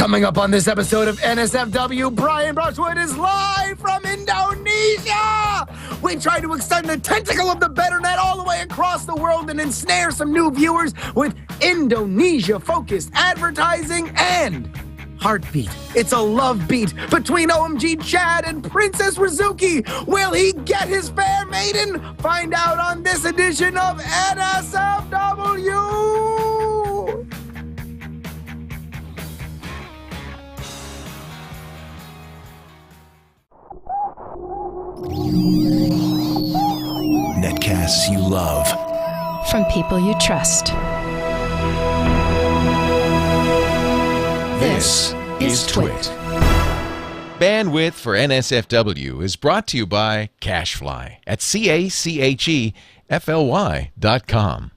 Coming up on this episode of NSFW, Brian Brushwood is live from Indonesia. We try to extend the tentacle of the better net all the way across the world and ensnare some new viewers with Indonesia-focused advertising and Heartbeat. It's a love beat between OMG Chad and Princess Rizuki. Will he get his fair maiden? Find out on this edition of NSFW. Netcasts you love. From people you trust. This is Twit. Bandwidth for NSFW is brought to you by Cashfly at CACHEFLY.com.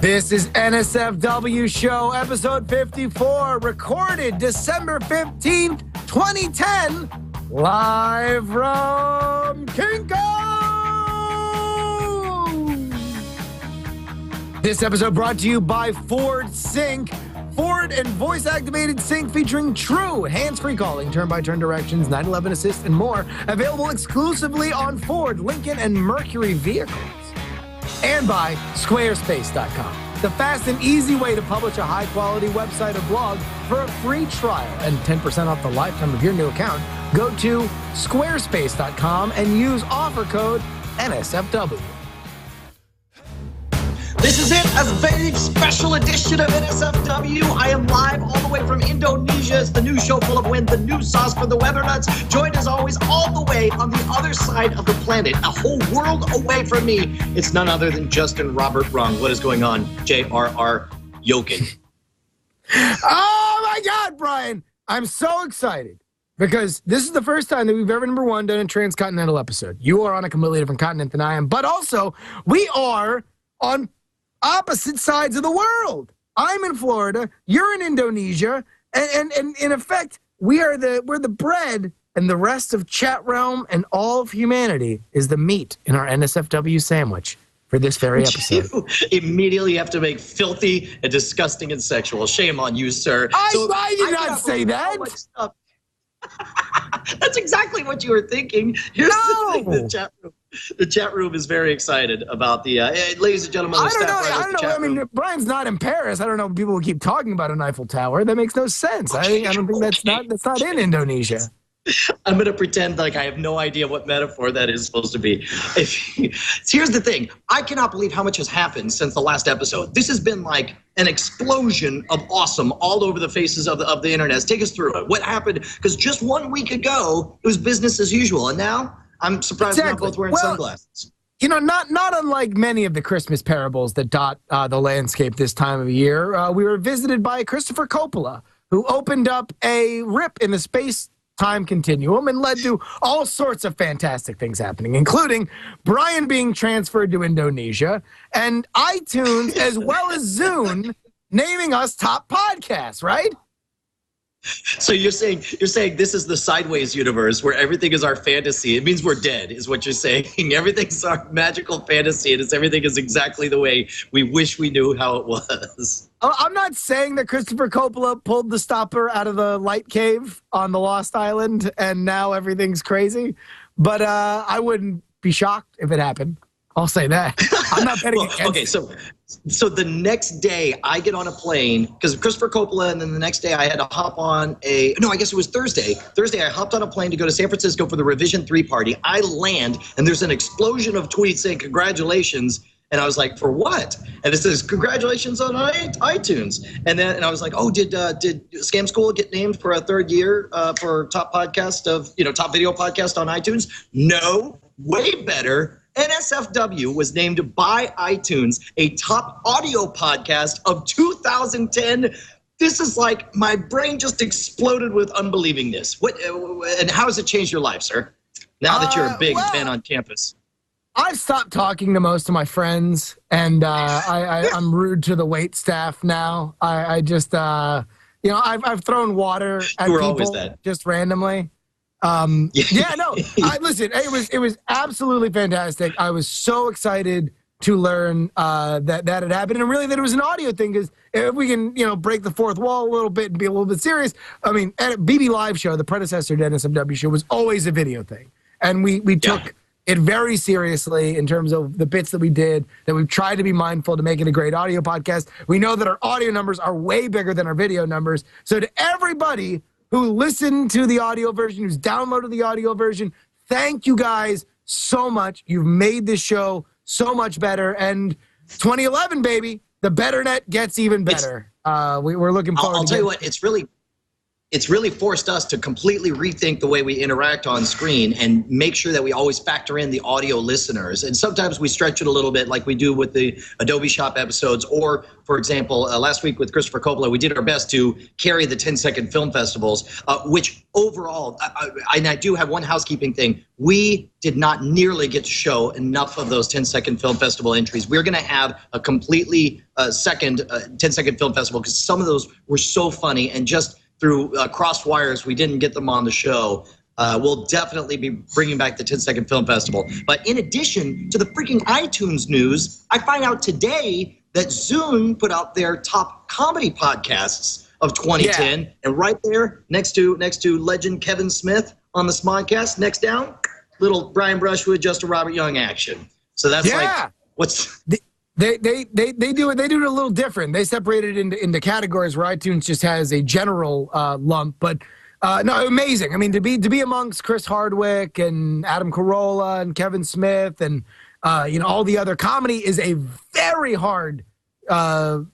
This is NSFW Show, episode 54, recorded December 15th, 2010, live from Kinkos! This episode brought to you by Ford Sync. Ford and voice-activated sync featuring true hands-free calling, turn-by-turn directions, 911 assist, and more. Available exclusively on Ford, Lincoln, and Mercury vehicles. And by Squarespace.com, the fast and easy way to publish a high-quality website or blog for a free trial and 10% off the lifetime of your new account. Go to Squarespace.com and use offer code NSFW. This is it, a very special edition of NSFW. I am live all the way from Indonesia. It's the new show full of wind, the new sauce for the weather nuts. Joined as always all the way on the other side of the planet, a whole world away from me. It's none other than Justin Robert Rung. What is going on, J.R.R. Yokin? Oh my God, Brian. I'm so excited because this is the first time that we've ever, number one, done a transcontinental episode. You are on a completely different continent than I am, but also we are on opposite sides of the world. I'm in Florida, you're in Indonesia, and in effect, we're the bread, and the rest of chatrealm and all of humanity is the meat in our NSFW sandwich for this very episode. You immediately have to make filthy and disgusting and sexual. Shame on you, sir. I did not say that. That's exactly what you were thinking. Here's the thing, the chat room is very excited about the, ladies and gentlemen. I don't know. I mean, Brian's not in Paris. I don't know. People will keep talking about an Eiffel Tower. That makes no sense. I don't think that's not in Indonesia. I'm going to pretend like I have no idea what metaphor that is supposed to be. Here's the thing. I cannot believe how much has happened since the last episode. This has been like an explosion of awesome all over the faces of the internet. Take us through it. What happened? Because just 1 week ago, it was business as usual. And now I'm surprised we're not both wearing sunglasses. You know, not unlike many of the Christmas parables that dot the landscape this time of year, we were visited by Christopher Coppola, who opened up a rip in the space-time continuum and led to all sorts of fantastic things happening, including Brian being transferred to Indonesia and iTunes as well as Zune naming us top podcasts, right? So you're saying this is the sideways universe where everything is our fantasy. It means we're dead, is what you're saying. Everything's our magical fantasy, and everything is exactly the way we wish we knew how it was. I'm not saying that Christopher Coppola pulled the stopper out of the light cave on the Lost Island and now everything's crazy, but I wouldn't be shocked if it happened. I'll say that. I'm not betting against okay, so the next day I get on a plane because Christopher Coppola, and then the next day I had to hop on I guess it was Thursday. Thursday I hopped on a plane to go to San Francisco for the Revision 3 party. I land and there's an explosion of tweets saying congratulations. And I was like, for what? And it says, congratulations on iTunes. And I was like, oh, did Scam School get named for a third year for top podcast top video podcast on iTunes? No, way better. NSFW was named by iTunes a top audio podcast of 2010. This is like, my brain just exploded with unbelievingness. And how has it changed your life, sir? Now that you're a big fan on campus. I've stopped talking to most of my friends, and I'm rude to the wait staff now. I just, I've thrown water at people just randomly. Listen, it was absolutely fantastic. I was so excited to learn that had happened, and really that it was an audio thing. Because if we can, break the fourth wall a little bit and be a little bit serious, I mean, BB Live Show, the predecessor to NSFW show, was always a video thing, and we took it very seriously in terms of the bits that we did, that we've tried to be mindful to make it a great audio podcast. We know that our audio numbers are way bigger than our video numbers. So to everybody who listened to the audio version, who's downloaded the audio version, thank you guys so much. You've made this show so much better. And 2011, baby, the better net gets even better. We're looking forward to I'll tell you what, it's really forced us to completely rethink the way we interact on screen and make sure that we always factor in the audio listeners. And sometimes we stretch it a little bit, like we do with the Adobe Shop episodes. Or, for example, last week with Christopher Coppola, we did our best to carry the 10-second film festivals, which overall, I do have one housekeeping thing. We did not nearly get to show enough of those 10-second film festival entries. We're going to have a completely second 10-second film festival, because some of those were so funny, and just through cross wires, we didn't get them on the show. We'll definitely be bringing back the 10-second film festival. But in addition to the freaking iTunes news, I find out today that Zune put out their top comedy podcasts of 2010, and right there next to legend Kevin Smith on the Smodcast, next down, little Brian Brushwood, Justin Robert Young action. So that's like what's. They do it a little different. They separate it into categories where iTunes just has a general lump, but no, amazing. I mean, to be amongst Chris Hardwick and Adam Carolla and Kevin Smith and all the other comedy is a very hard category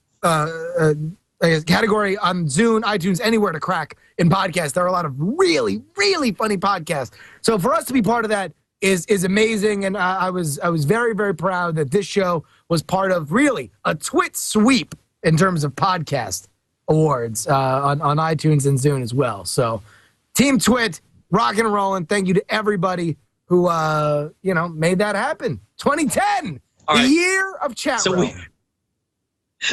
on Zune, iTunes, anywhere to crack in podcasts. There are a lot of really, really funny podcasts. So for us to be part of that is amazing, and I was very, very proud that this show was part of really a Twit sweep in terms of podcast awards on iTunes and Zune as well. So Team Twit, rocking and rolling. Thank you to everybody who made that happen. 2010, the year of chat room.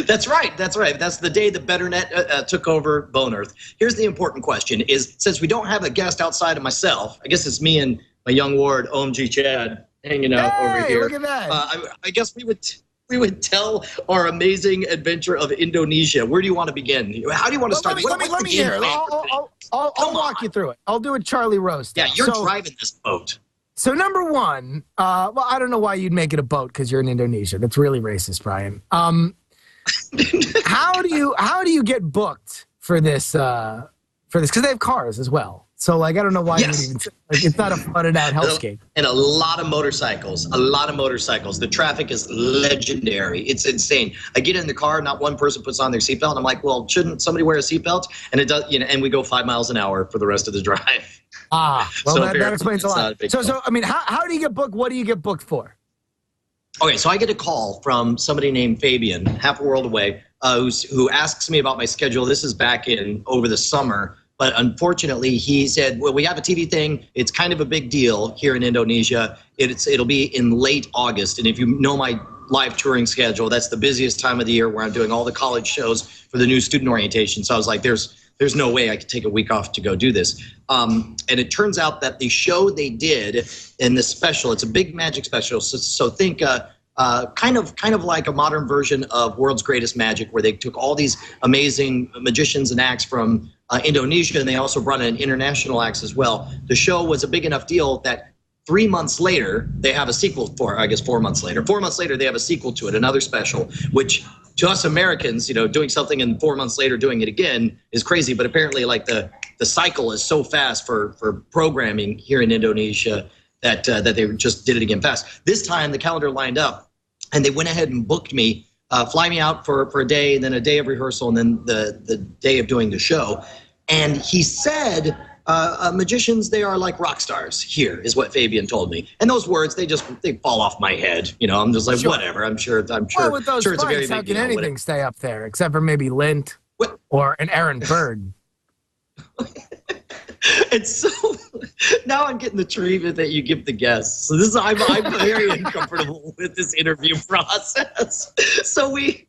That's right. That's the day the BetterNet took over Bone Earth. Here's the important question: is, since we don't have a guest outside of myself, I guess it's me and my young ward, OMG Chad, hanging out over here. Look at that. I guess we would tell our amazing adventure of Indonesia. Where do you want to begin? How do you want to start? Let me hear it. I'll walk you through it. I'll do a Charlie roast. Yeah, you're driving this boat. So number one, well, I don't know why you'd make it a boat, because you're in Indonesia. That's really racist, Brian. How do you get booked for this? Because they have cars as well. So, I don't know why you would even say, it's not a flooded out hellscape. And a lot of motorcycles. The traffic is legendary. It's insane. I get in the car, not one person puts on their seatbelt. And I'm like, well, shouldn't somebody wear a seatbelt? And it does, and we go 5 miles an hour for the rest of the drive. Well, so that explains a lot. So, I mean, how do you get booked? What do you get booked for? Okay, so I get a call from somebody named Fabian, half a world away, who asks me about my schedule. This is back over the summer. But unfortunately, he said, well, we have a TV thing. It's kind of a big deal here in Indonesia. It'll be in late August. And if you know my live touring schedule, that's the busiest time of the year where I'm doing all the college shows for the new student orientation. So I was like, there's no way I could take a week off to go do this. And it turns out that the show they did in this special, it's a big magic special. So think kind of like a modern version of World's Greatest Magic, where they took all these amazing magicians and acts from Indonesia, and they also brought in international acts as well. The show was a big enough deal that 3 months later, they have a sequel 4 months later. 4 months later, they have a sequel to it, another special, which to us Americans, doing something and 4 months later doing it again is crazy. But apparently, the cycle is so fast for programming here in Indonesia that they just did it again fast. This time, the calendar lined up, and they went ahead and booked me, fly me out for a day, and then a day of rehearsal, and then the day of doing the show. And he said, magicians, they are like rock stars here, is what Fabian told me. And those words, they fall off my head. I'm just like, whatever. I'm sure. Well, with those fights, it's a very how can anything stay up there except for maybe Lint or an Aaron Bird? And so now I'm getting the treatment that you give the guests. So I'm very uncomfortable with this interview process. So we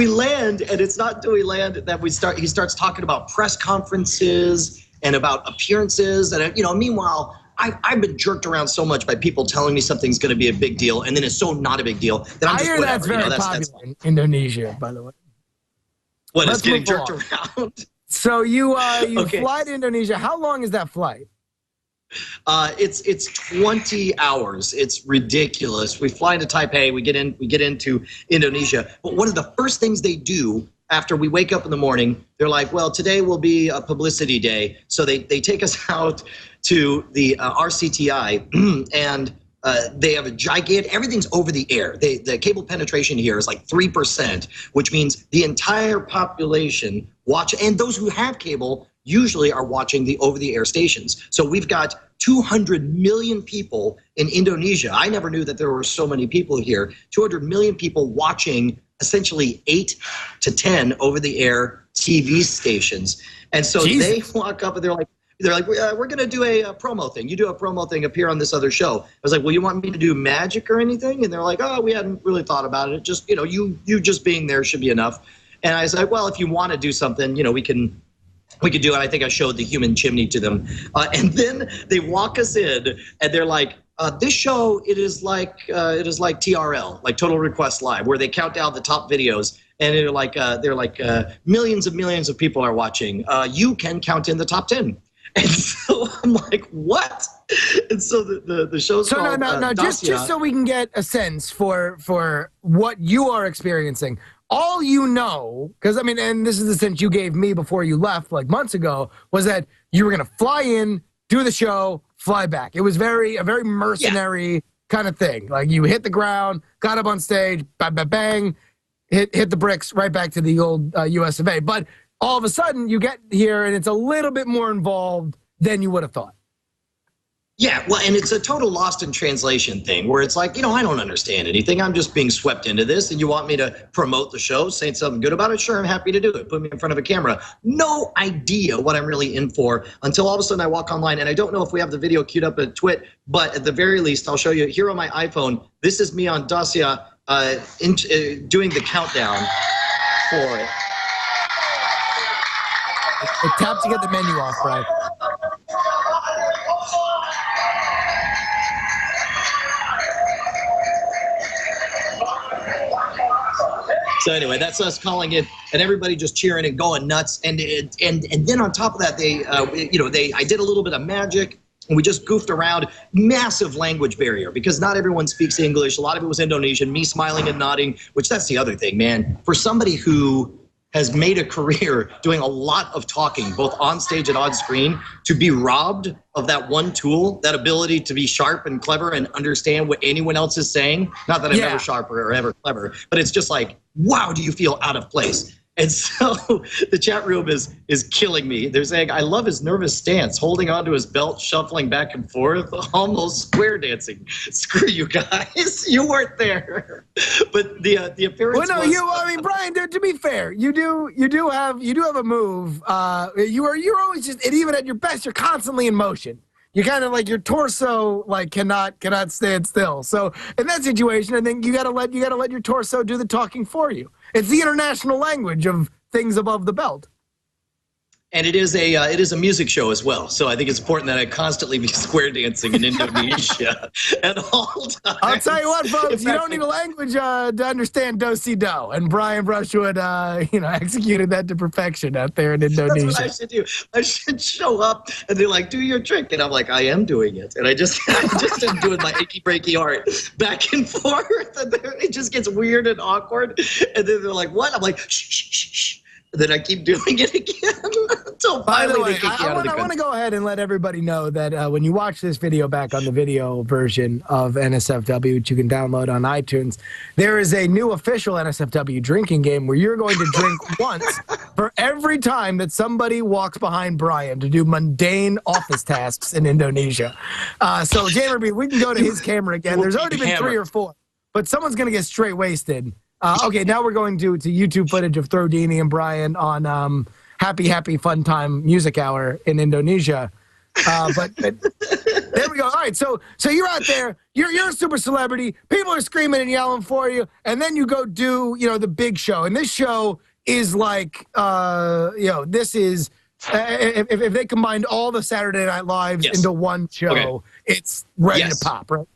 land, and it's not till we land that he starts talking about press conferences and about appearances. And meanwhile, I've been jerked around so much by people telling me something's going to be a big deal, and then it's so not a big deal that I'm I just hear whatever. that's very popular in Indonesia, by the way. What is Let's getting move jerked on. around? So you Okay. fly to Indonesia. How long is that flight? It's 20 hours. It's ridiculous. We fly into Taipei. We get into Indonesia. But one of the first things they do after we wake up in the morning, they're like, well, today will be a publicity day. So they take us out to the RCTI and they have a gigantic, everything's over the air. The cable penetration here is like 3%, which means the entire population and those who have cable usually are watching the over-the-air stations. So we've got 200 million people in Indonesia. I never knew that there were so many people here. 200 million people watching essentially 8 to 10 over-the-air TV stations. And so they walk up and they're like, we're going to do a promo thing. You do a promo thing, appear on this other show. I was like, well, you want me to do magic or anything? And they're like, oh, we hadn't really thought about it. Just, you just being there should be enough. And I was like, well, if you want to do something, we can do it. I think I showed the human chimney to them. And then they walk us in and they're like, this show, it is like TRL, like Total Request Live, where they count down the top videos. And they're like millions and millions of people are watching. You can count in the top 10. And so I'm like, what? And so the show's called no, just so we can get a sense for what you are experiencing. All you know, because I mean, and this is the sense you gave me before you left like months ago, was that you were going to fly in, do the show, fly back. It was a very mercenary kind of thing. Like you hit the ground, got up on stage, bang, bang, bang, hit the bricks, right back to the old US of A. But all of a sudden you get here and it's a little bit more involved than you would have thought. Yeah, well, and it's a total lost in translation thing where it's like, I don't understand anything. I'm just being swept into this, and you want me to promote the show, say something good about it? Sure, I'm happy to do it. Put me in front of a camera. No idea what I'm really in for until all of a sudden I walk online, and I don't know if we have the video queued up at Twit, but at the very least, I'll show you here on my iPhone. This is me on Dacia doing the countdown for it. Tap to get the menu off, Brian. So anyway, that's us calling it, and everybody just cheering and going nuts. And then on top of that, I did a little bit of magic, and we just goofed around. Massive language barrier because not everyone speaks English. A lot of it was Indonesian. Me smiling and nodding, which that's the other thing, man. For somebody who has made a career doing a lot of talking, both on stage and on screen, to be robbed of that one tool, that ability to be sharp and clever and understand what anyone else is saying. Not that I'm ever sharp or ever clever, but it's just like, wow, do you feel out of place? And so the chat room is killing me. They're saying, I love his nervous stance, holding onto his belt, shuffling back and forth, almost square dancing. Screw you guys, you weren't there. But the appearance. Well, no, I mean, Brian. To be fair, you do have a move. You're always just, and even at your best, you're constantly in motion. You kind of like your torso cannot stand still. So in that situation, I think you gotta let your torso do the talking for you. It's the international language of things above the belt. And it is a music show as well. So I think it's important that I constantly be square dancing in Indonesia at all times. I'll tell you what, folks, you don't need a language to understand do-si-do. And Brian Brushwood, executed that to perfection out there in Indonesia. That's what I should do. I should show up and they're like, do your trick. And I'm like, I am doing it. And I just am doing my achy breaky art back and forth. And then it just gets weird and awkward. And then they're like, what? I'm like, shh, shh, shh, shh. Then I keep doing it again until finally they kick you out of the country. I want to go ahead and let everybody know that when you watch this video back on the video version of NSFW, which you can download on iTunes, there is a new official NSFW drinking game where you're going to drink once for every time that somebody walks behind Brian to do mundane office tasks in Indonesia. So, Jamer, we can go to his camera again. There's already been 3 or 4, but someone's going to get straight wasted. Okay, now we're going to YouTube footage of Throdini and Brian on Happy Fun Time Music Hour in Indonesia. But there we go. All right, so you're out there. You're a super celebrity. People are screaming and yelling for you, and then you go do the big show. And this show is like this is if they combined all the Saturday Night Lives into one show, it's ready to pop, right?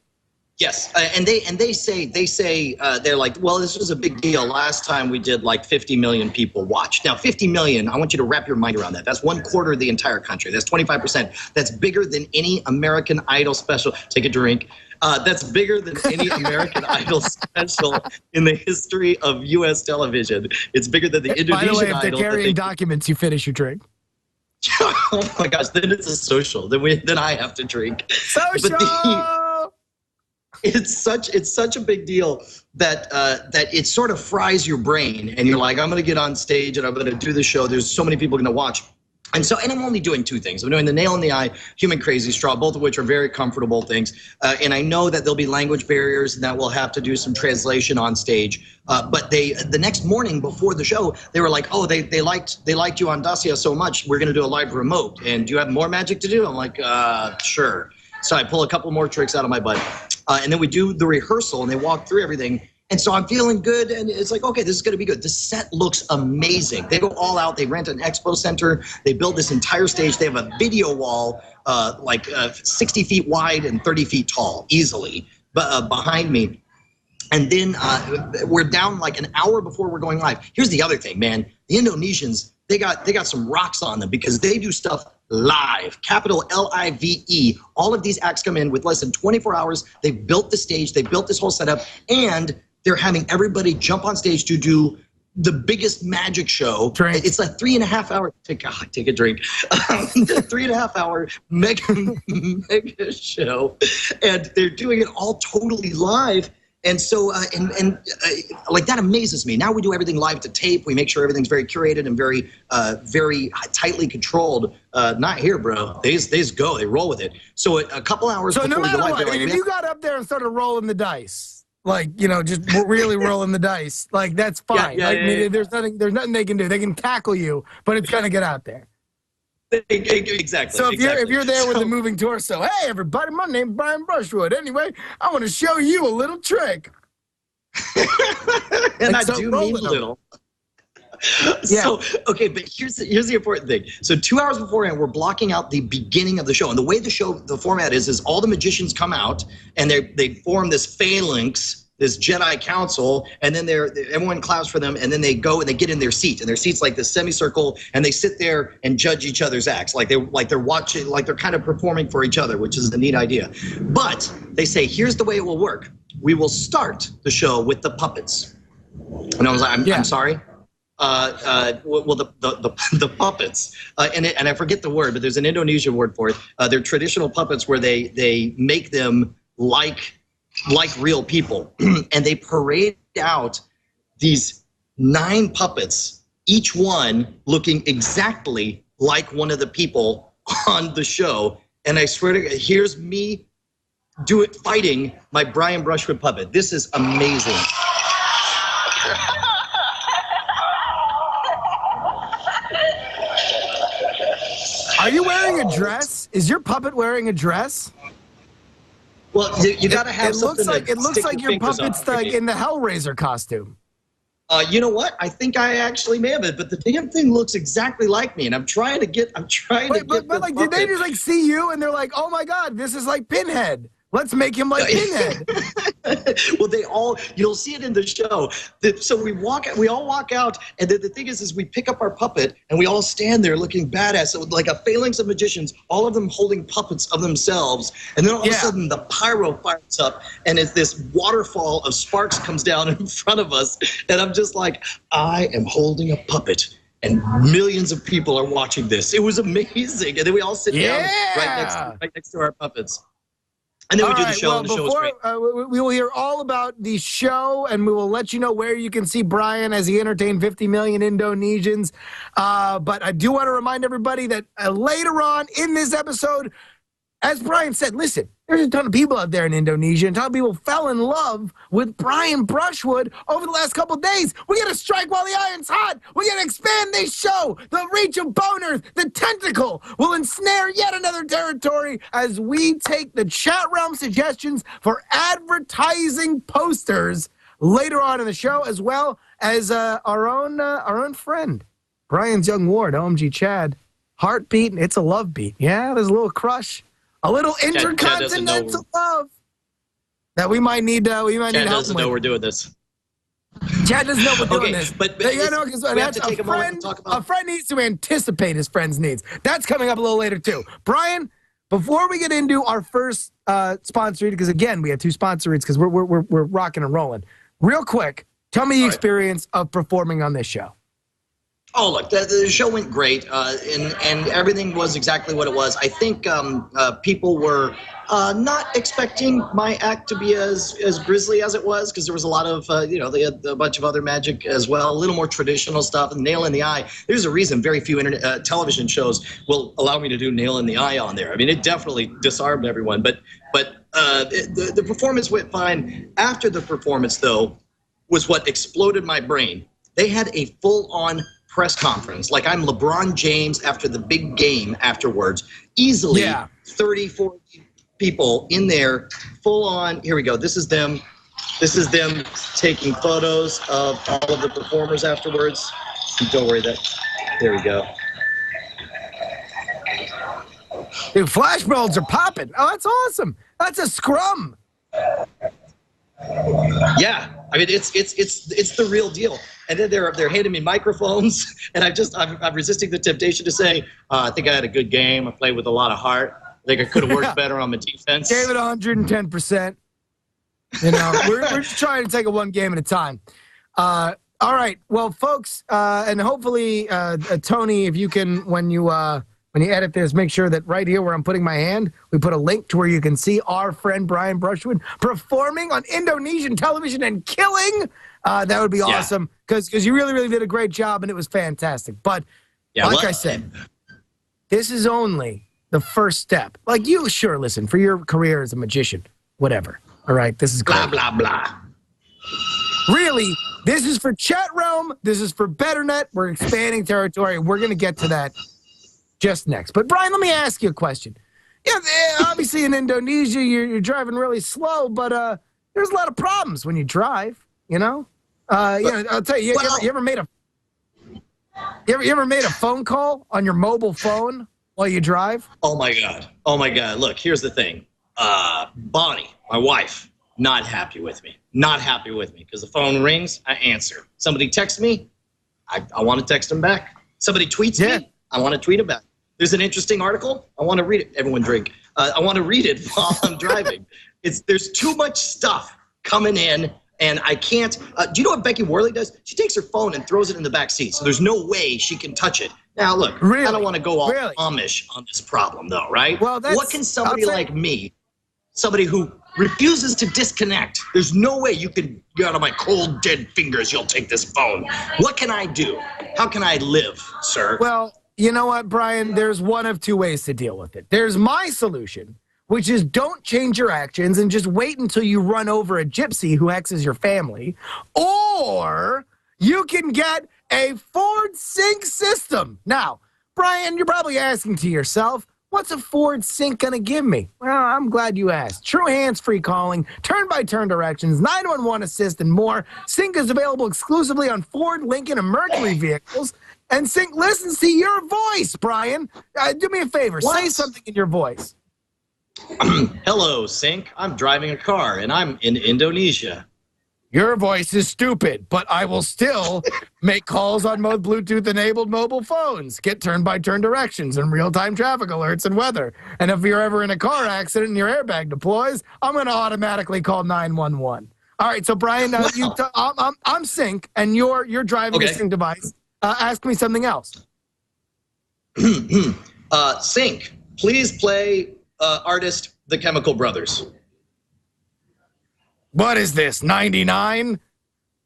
Yes, and they say they're like, well, this was a big deal. Last time we did like 50 million people watch. Now 50 million, I want you to wrap your mind around that. That's 1/4 of the entire country. That's 25%. That's bigger than any American Idol special. Take a drink. That's bigger than any American Idol special in the history of U.S. television. It's bigger than the Indonesian Idol. By the way, if they're carrying documents, you finish your drink. Oh my gosh! Then it's a social. Then I have to drink. Social. It's such a big deal that it sort of fries your brain, and you're like, I'm going to get on stage and I'm going to do the show. There's so many people going to watch. And I'm only doing two things. I'm doing the Nail in the Eye, Human Crazy Straw, both of which are very comfortable things. And I know that there'll be language barriers and that we'll have to do some translation on stage. But the next morning before the show, they were like, oh, they liked you on Dacia so much, we're going to do a live remote. And do you have more magic to do? I'm like, sure. So I pull a couple more tricks out of my butt. And then we do the rehearsal and they walk through everything. And so I'm feeling good, and it's like, okay, this is going to be good. The set looks amazing. They go all out. They rent an expo center. They build this entire stage. They have a video wall 60 feet wide and 30 feet tall, easily, behind me. And then we're down like an hour before we're going live. Here's the other thing, man. The Indonesians, they got some rocks on them because they do stuff live, capital L-I-V-E. All of these acts come in with less than 24 hours. They built the stage. They built this whole setup, and they're having everybody jump on stage to do the biggest magic show. Drink. It's a 3.5 hour, take a drink, 3.5 hour mega show. And they're doing it all totally live. And so, like that amazes me. Now we do everything live to tape. We make sure everything's very curated and very, very tightly controlled. Not here, bro. They just go. They roll with it. So a couple hours. So before no matter we go what, live, if you got up there and started rolling the dice, like, just really rolling the dice, like that's fine. There's nothing they can do. They can tackle you, but it's gonna get out there. Exactly. So if you're there with the moving torso, hey everybody, my name's Brian Brushwood. Anyway, I want to show you a little trick. And I do mean little. Yeah. So, okay, but here's the important thing. So 2 hours beforehand, we're blocking out the beginning of the show. And the way the format is all the magicians come out and they form this phalanx, this Jedi council, and then everyone claps for them, and then they go and they get in their seat, and their seat's like this semicircle, and they sit there and judge each other's acts, like they're watching, like they're kind of performing for each other, which is a neat idea. But they say, here's the way it will work. We will start the show with the puppets. And I was like, I'm sorry. Well, the puppets, and I forget the word, but there's an Indonesian word for it. They're traditional puppets where they make them like real people, and they parade out these 9 puppets, each one looking exactly like one of the people on the show. And I swear to God, here's me fighting my Brian Brushwood puppet. This is amazing. Are you wearing a dress? Is your puppet wearing a dress? Well, you got to have something. It looks like your puppet's in the Hellraiser costume. You know what? I think I actually may have it, but the damn thing looks exactly like me, and I'm trying to get. But like, did they just like see you and they're like, oh my God, this is like Pinhead. Let's make him like Pinhead. Well, you'll see it in the show. So we all walk out, and then the thing is we pick up our puppet, and we all stand there looking badass, so like a phalanx of magicians, all of them holding puppets of themselves, and then all of a sudden the pyro fires up, and it's this waterfall of sparks comes down in front of us, and I'm just like, I am holding a puppet. And millions of people are watching this. It was amazing. And then we all sit down right next to our puppets. And then we do the show, and the show is great. We will hear all about the show, and we will let you know where you can see Brian as he entertained 50 million Indonesians. But I do want to remind everybody that later on in this episode, as Brian said, listen, there's a ton of people out there in Indonesia, and a ton of people fell in love with Brian Brushwood over the last couple of days. We got to strike while the iron's hot. We got to expand this show. The reach of boners, the tentacle will ensnare yet another territory as we take the chat realm suggestions for advertising posters later on in the show, as well as our own friend, Brian's young ward, OMG Chad. heartbeat. It's a love beat. Yeah, there's a little crush. A little intercontinental love that we might need. We might need help with. Chad doesn't know we're doing this. Chad doesn't know we're doing this. But you know, because we have to take a moment to talk about. A friend needs to anticipate his friend's needs. That's coming up a little later too. Brian, before we get into our first sponsor read, because again we have 2 sponsor reads because we're rocking and rolling. Real quick, tell me the experience of performing on this show. Oh, look, the show went great, and everything was exactly what it was. I think people were not expecting my act to be as grisly as it was, because there was a lot of, they had a bunch of other magic as well, a little more traditional stuff, and Nail in the Eye. There's a reason very few internet television shows will allow me to do Nail in the Eye on there. I mean, it definitely disarmed everyone, but the performance went fine. After the performance, though, was what exploded my brain. They had a full-on press conference, like I'm LeBron James after the big game afterwards. Easily 30, 40 people in there, full on. Here we go. This is them taking photos of all of the performers afterwards. Don't worry, there we go. Dude, flashbulbs are popping. Oh, that's awesome. That's a scrum. Yeah, I mean it's the real deal. And then they're handing me microphones, and I'm resisting the temptation to say, I think I had a good game. I played with a lot of heart. I think I could have worked better on my defense. Gave it 110%. You know, we're just trying to take it one game at a time. All right, well, folks, and hopefully, Tony, if you can, when you edit this, make sure that right here where I'm putting my hand, we put a link to where you can see our friend Brian Brushwood performing on Indonesian television and killing. That would be awesome, because you really, really did a great job, and it was fantastic. But like I said, this is only the first step. Like, you, sure, listen, for your career as a magician, whatever. All right, this is great. Blah, blah, blah. Really, this is for Chatroom. This is for BetterNet. We're expanding territory. We're going to get to that just next. But, Brian, let me ask you a question. Yeah, obviously in Indonesia, you're driving really slow, but there's a lot of problems when you drive, you know? I'll tell you, you ever made a phone call on your mobile phone while you drive? Oh my God. Look, here's the thing. Bonnie, my wife, not happy with me because the phone rings, I answer. Somebody texts me, I want to text them back. Somebody tweets me, I want to tweet them back. There's an interesting article, I want to read it. Everyone drink. I want to read it while I'm driving. There's too much stuff coming in. And I can't, do you know what Becky Worley does? She takes her phone and throws it in the back seat, so there's no way she can touch it. Now, look, I don't want to go all Amish on this problem, though, right? Well, what can somebody like me, somebody who refuses to disconnect, there's no way you can get out of my cold, dead fingers, you'll take this phone. What can I do? How can I live, sir? Well, you know what, Brian? There's one of 2 ways to deal with it. There's my solution, which is don't change your actions and just wait until you run over a gypsy who acts as your family. Or you can get a Ford Sync system. Now, Brian, you're probably asking to yourself, what's a Ford Sync going to give me? Well, I'm glad you asked. True hands-free calling, turn-by-turn directions, 911 assist, and more. Sync is available exclusively on Ford, Lincoln, and Mercury vehicles. And Sync listens to your voice, Brian. Do me a favor. Say something in your voice. Hello, Sync. I'm driving a car, and I'm in Indonesia. Your voice is stupid, but I will still make calls on most Bluetooth-enabled mobile phones, get turn-by-turn directions and real-time traffic alerts and weather. And if you're ever in a car accident and your airbag deploys, I'm going to automatically call 911. All right, so Brian, I'm Sync, and you're driving a Sync device. Ask me something else. Sync, please play artist The Chemical Brothers. What is this, 99?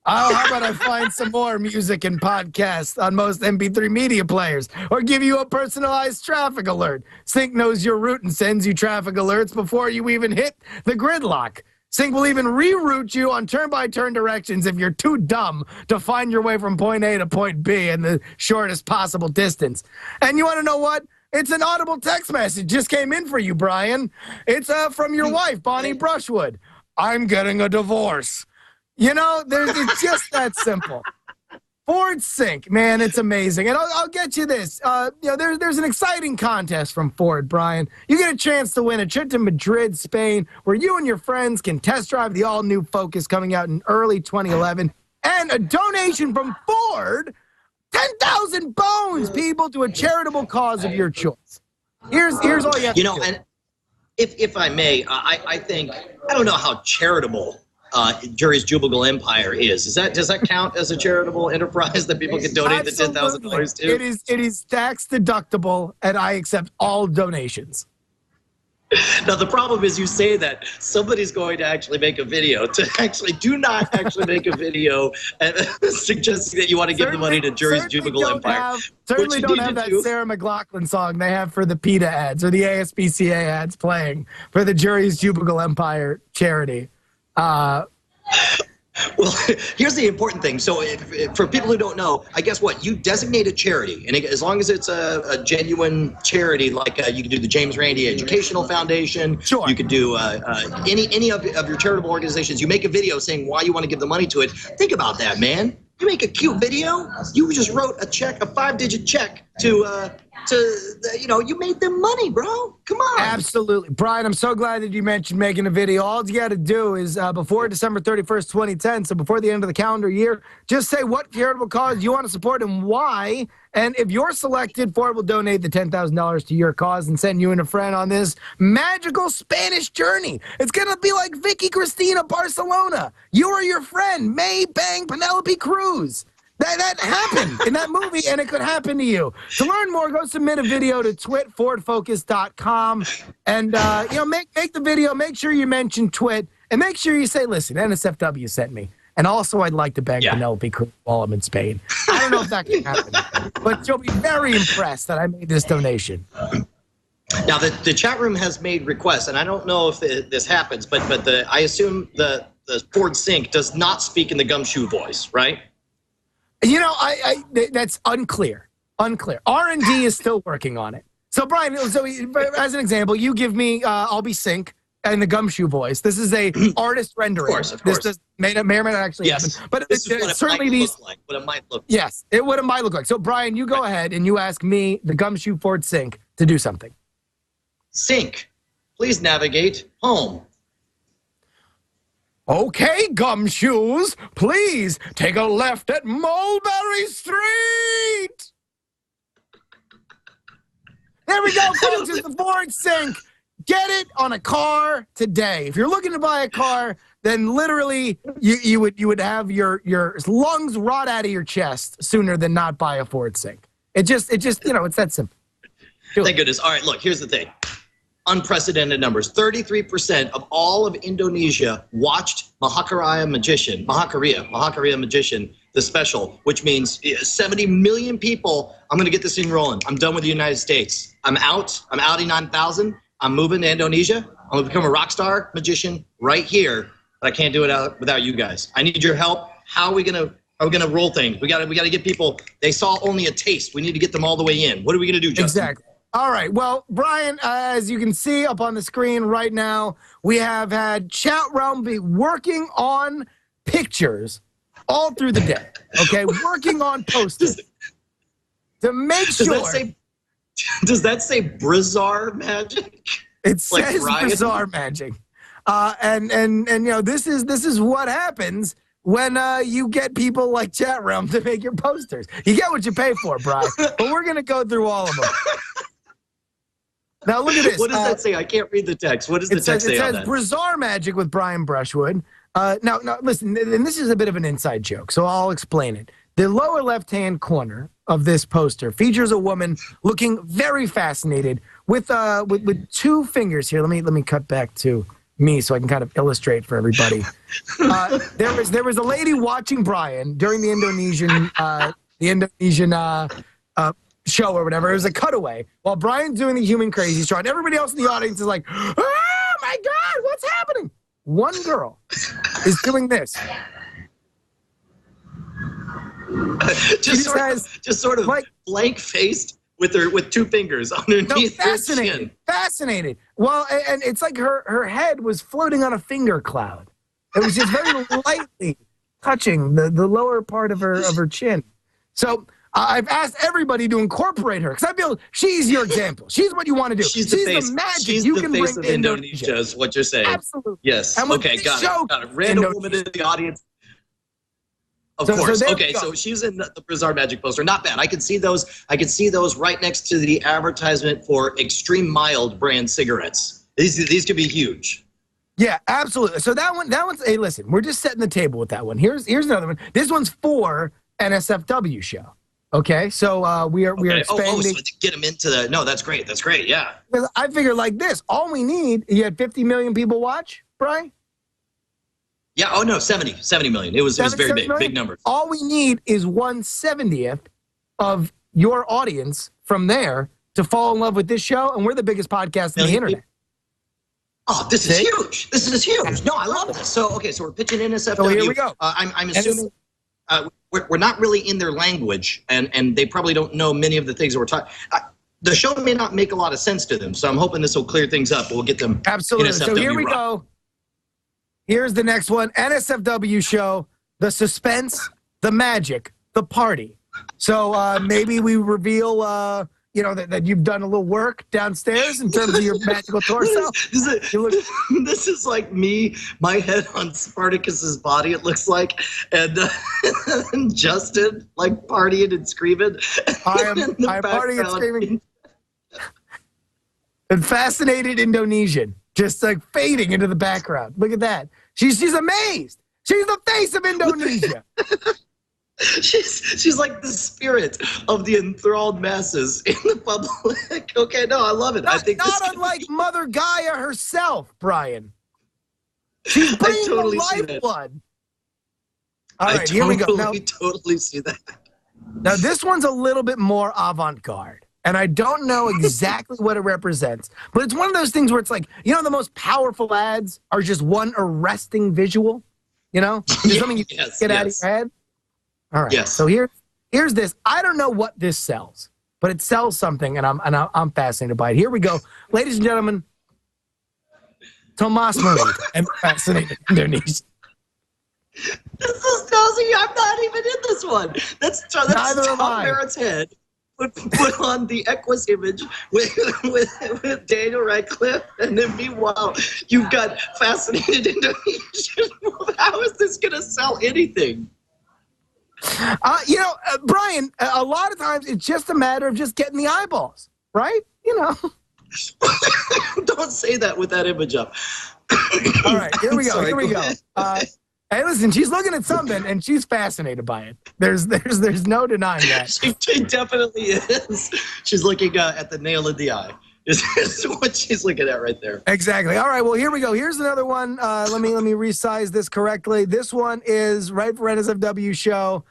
How about I find some more music and podcasts on most MP3 media players, or give you a personalized traffic alert? Sync knows your route and sends you traffic alerts before you even hit the gridlock. Sync will even reroute you on turn-by-turn directions if you're too dumb to find your way from point A to point B in the shortest possible distance. And you want to know what? It's an audible text message just came in for you, Brian. It's from your wife, Bonnie Brushwood. I'm getting a divorce. You know, it's just that simple. Ford Sync, man, it's amazing. And I'll get you this. There's an exciting contest from Ford, Brian. You get a chance to win a trip to Madrid, Spain, where you and your friends can test drive the all-new Focus coming out in early 2011. And a donation from Ford, 10,000 bones, people, to a charitable cause of your choice. Here's all you have to do. And if I may, I think, I don't know how charitable Jury's Jubilee Empire is. Does that count as a charitable enterprise that people can donate the $10,000 to? It is tax deductible, and I accept all donations. Now, the problem is you say that somebody's going to actually make a video. Do not actually make a video suggesting that you want to give the money to Jury's Jubilee Empire. Certainly don't have that Sarah McLachlan song they have for the PETA ads or the ASPCA ads playing for the Jury's Jubilee Empire charity. Well, here's the important thing. So for people who don't know, I guess what? You designate a charity, and as long as it's a genuine charity, like you can do the James Randi Educational Foundation. Sure. You could do any of your charitable organizations. You make a video saying why you want to give the money to it. Think about that, man. You make a cute video. You just wrote a check, a 5-digit check to you made them money, bro. Come on. Absolutely. Brian, I'm so glad that you mentioned making a video. All you got to do is before December 31st, 2010, so before the end of the calendar year, just say what charitable cause you want to support and why. And if you're selected, Ford will donate the $10,000 to your cause and send you and a friend on this magical Spanish journey. It's going to be like Vicky Cristina Barcelona. You or your friend, May Bang Penelope Cruz. That happened in that movie, and it could happen to you. To learn more, go submit a video to twitfordfocus.com, and make the video. Make sure you mention Twit, and make sure you say, "Listen, NSFW sent me." And also, I'd like to bang Penelope Cruz while I'm in Spain. I don't know if that can happen, but you'll be very impressed that I made this donation. Now, the chat room has made requests, and I don't know if this happens, but I assume the Ford Sync does not speak in the gumshoe voice, right? That's unclear. R&D is still working on it. So, Brian, as an example, you give me I'll be Sync in the gumshoe voice. This is a artist rendering. Of course. This may or may not actually happen. But this is what certainly it might look like. What it might look like. Yes, what it might look like. So, Brian, you go ahead and you ask me, the gumshoe Ford Sync, to do something. Sync, please navigate home. Okay, gumshoes, please take a left at Mulberry Street. There we go, folks. It's the Ford Sync. Get it on a car today. If you're looking to buy a car, then literally you would have your lungs rot out of your chest sooner than not buy a Ford Sync. It's that simple. Thank goodness. All right, look, here's the thing. Unprecedented numbers. 33% of all of Indonesia watched Mahakaria Magician, the special, which means 70 million people. I'm going to get this thing rolling. I'm done with the United States. I'm out. I'm outie 9,000. I'm moving to Indonesia. I'm going to become a rock star magician right here. But I can't do it without you guys. I need your help. How are we going to roll things? We got to get people. They saw only a taste. We need to get them all the way in. What are we going to do, Justin? Exactly. All right. Well, Brian, as you can see up on the screen right now, we have had chatrealm be working on pictures all through the day. Okay, working on posters to make sure. Does that say bizarre magic? It says bizarre magic, and this is what happens when you get people like chatrealm to make your posters. You get what you pay for, Brian. But we're gonna go through all of them. Now look at this. What does that say? I can't read the text. What does the text say on that? It says bizarre magic with Brian Brushwood. Now, listen, and this is a bit of an inside joke, so I'll explain it. The lower left-hand corner of this poster features a woman looking very fascinated with two fingers here. Let me cut back to me so I can kind of illustrate for everybody. There was a lady watching Brian during the Indonesian show or whatever. It was a cutaway while Brian's doing the human crazy straw, and everybody else in the audience is like, "Oh my God, what's happening?" One girl is doing this. just sort of like blank-faced with two fingers underneath her chin. Fascinated. Well, and it's like her head was floating on a finger cloud. It was just very lightly touching the lower part of her chin. So I've asked everybody to incorporate her because I feel she's your example. She's what you want to do. She's the face. The magic She's you the can face bring of to Indonesia, is what you're saying. Absolutely. Yes. And Okay, got it. Random woman in the audience. Of course. Okay, so she's in the Bizarre Magic poster. Not bad. I can see those. I can see those right next to the advertisement for Extreme Mild brand cigarettes. These could be huge. Yeah, absolutely. So that one's. Hey, listen, we're just setting the table with that one. Here's another one. This one's for NSFW show. Okay, so we are expanding. So to get them into the. No, that's great. That's great. Yeah. I figure like this. All we need. You had 50 million people watch, Brian. Yeah. Oh no, 70 million. It was very big. Big numbers. All we need is 1/70th of your audience from there to fall in love with this show, and we're the biggest podcast on the internet. Oh, this is huge. This is huge. No, I love it. So, okay, so we're pitching NSFW. So here we go. I'm assuming we're not really in their language, and they probably don't know many of the things that we're talking. The show may not make a lot of sense to them, so I'm hoping this will clear things up. We'll get them. Absolutely. NSFW so here we go. Here's the next one. NSFW show, the suspense, the magic, the party. So maybe we reveal, that you've done a little work downstairs in terms of your magical torso. This is like me, my head on Spartacus's body, it looks like, and Justin, like, partying and screaming. I'm partying and screaming. And fascinated Indonesian. Just like fading into the background. Look at that. She's amazed. She's the face of Indonesia. She's like the spirit of the enthralled masses in the public. Okay, no, I love it. I think not unlike Mother Gaia herself, Brian. She's bringing the lifeblood. All right, here we go. Now, I totally see that. Now this one's a little bit more avant-garde. And I don't know exactly what it represents, but it's one of those things where it's like, the most powerful ads are just one arresting visual, Just something you get out of your head. All right. Yes. So here's this. I don't know what this sells, but it sells something, and I'm fascinated by it. Here we go, ladies and gentlemen. Tomas Marid and fascinated Indonesia. This is nosy. I'm not even in this one. That's Tom Merritt's head. Put on the Equus image with Daniel Radcliffe, and then meanwhile you've got fascinated Indonesian. How is this going to sell anything? Brian, a lot of times it's just a matter of just getting the eyeballs, right? Don't say that with that image up. All right, here we go. Sorry, here we go. Hey, listen, she's looking at something, and she's fascinated by it. There's no denying that. She definitely is. She's looking at the nail in the eye. Is what she's looking at right there. Exactly. All right, well, here we go. Here's another one. Let me resize this correctly. This one is right for NSFW show.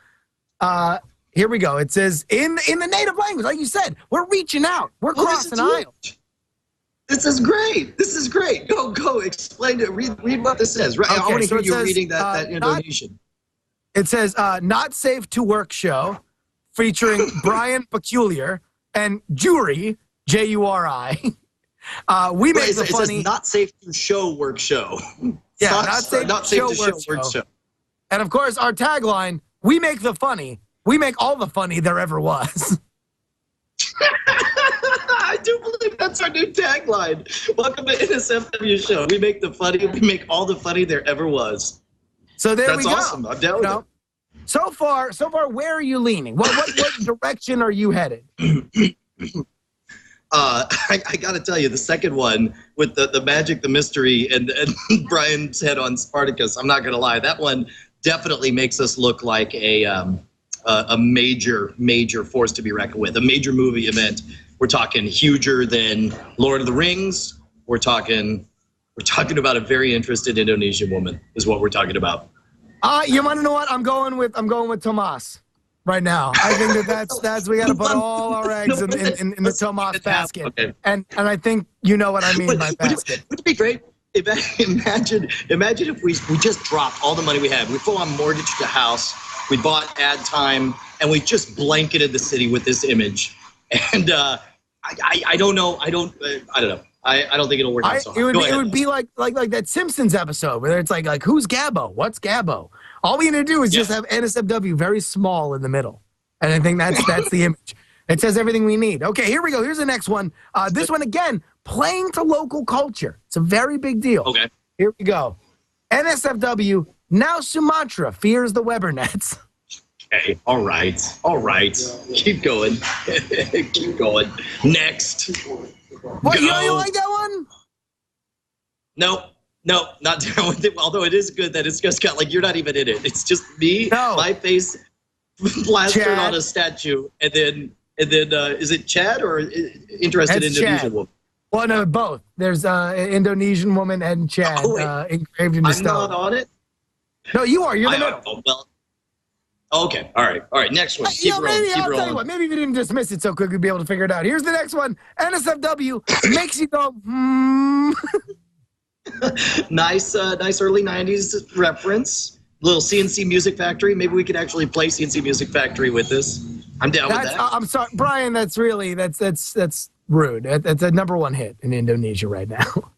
Here we go. It says, in the native language, like you said, we're reaching out. We're crossing aisles. This is great. This is great. Go. Explain it. Read what this says. Right. Okay, I want to hear you reading that Indonesian. It says, not safe to work show, featuring Brian Peculiar and Juri, Juri. We make the funny. It says not safe to show work show. Yeah, not safe to show work show. And of course, our tagline, we make the funny. We make all the funny there ever was. I do believe that's our new tagline. Welcome to NSFW show. We make the funny. We make all the funny there ever was. So there we go. That's awesome. I'm down with it. So far, where are you leaning? What direction are you headed? I got to tell you, the second one with the magic, the mystery, and Brian's head on Spartacus, I'm not going to lie, that one definitely makes us look like a major force to be reckoned with, a major movie event. We're talking huger than Lord of the Rings. We're talking about a very interested Indonesian woman is what we're talking about. You want to know what? I'm going with Tomas right now. I think that's we got to put all our eggs in the Tomas basket. Okay. And I think you know what I mean by basket. Would it be great? Imagine if we just dropped all the money we had. We full on mortgaged the house. We bought ad time, and we just blanketed the city with this image. And I don't know. I don't know. I don't think it'll work out so hard. It would be like that Simpsons episode where it's like who's Gabbo? What's Gabbo? All we need to do is just have NSFW very small in the middle, And I think that's the image. It says everything we need. Okay, here we go. Here's the next one. This one, again, playing to local culture. It's a very big deal. Okay. Here we go. NSFW, now Sumatra, fears the Weber nets. Okay, all right. Keep going. Keep going. Next. What, you like that one? No, not that one. Although it is good that it's just got, like, you're not even in it. It's just me, my face plastered Chad. on a statue, and then is it Chad or interested That's Indonesian Chad. woman? Well, no, both. There's an Indonesian woman and Chad engraved in the stone. I'm not on it? No, you are. You're the middle. Oh, well. Okay, all right. Next one. Keep rolling. Maybe I'll tell you what. Maybe if you didn't dismiss it so quick, we'd be able to figure it out. Here's the next one. NSFW makes you go, Nice early 90s reference. Little CNC Music Factory. Maybe we could actually play CNC Music Factory with this. I'm down with that. I'm sorry, Brian. That's rude. That's a #1 hit in Indonesia right now.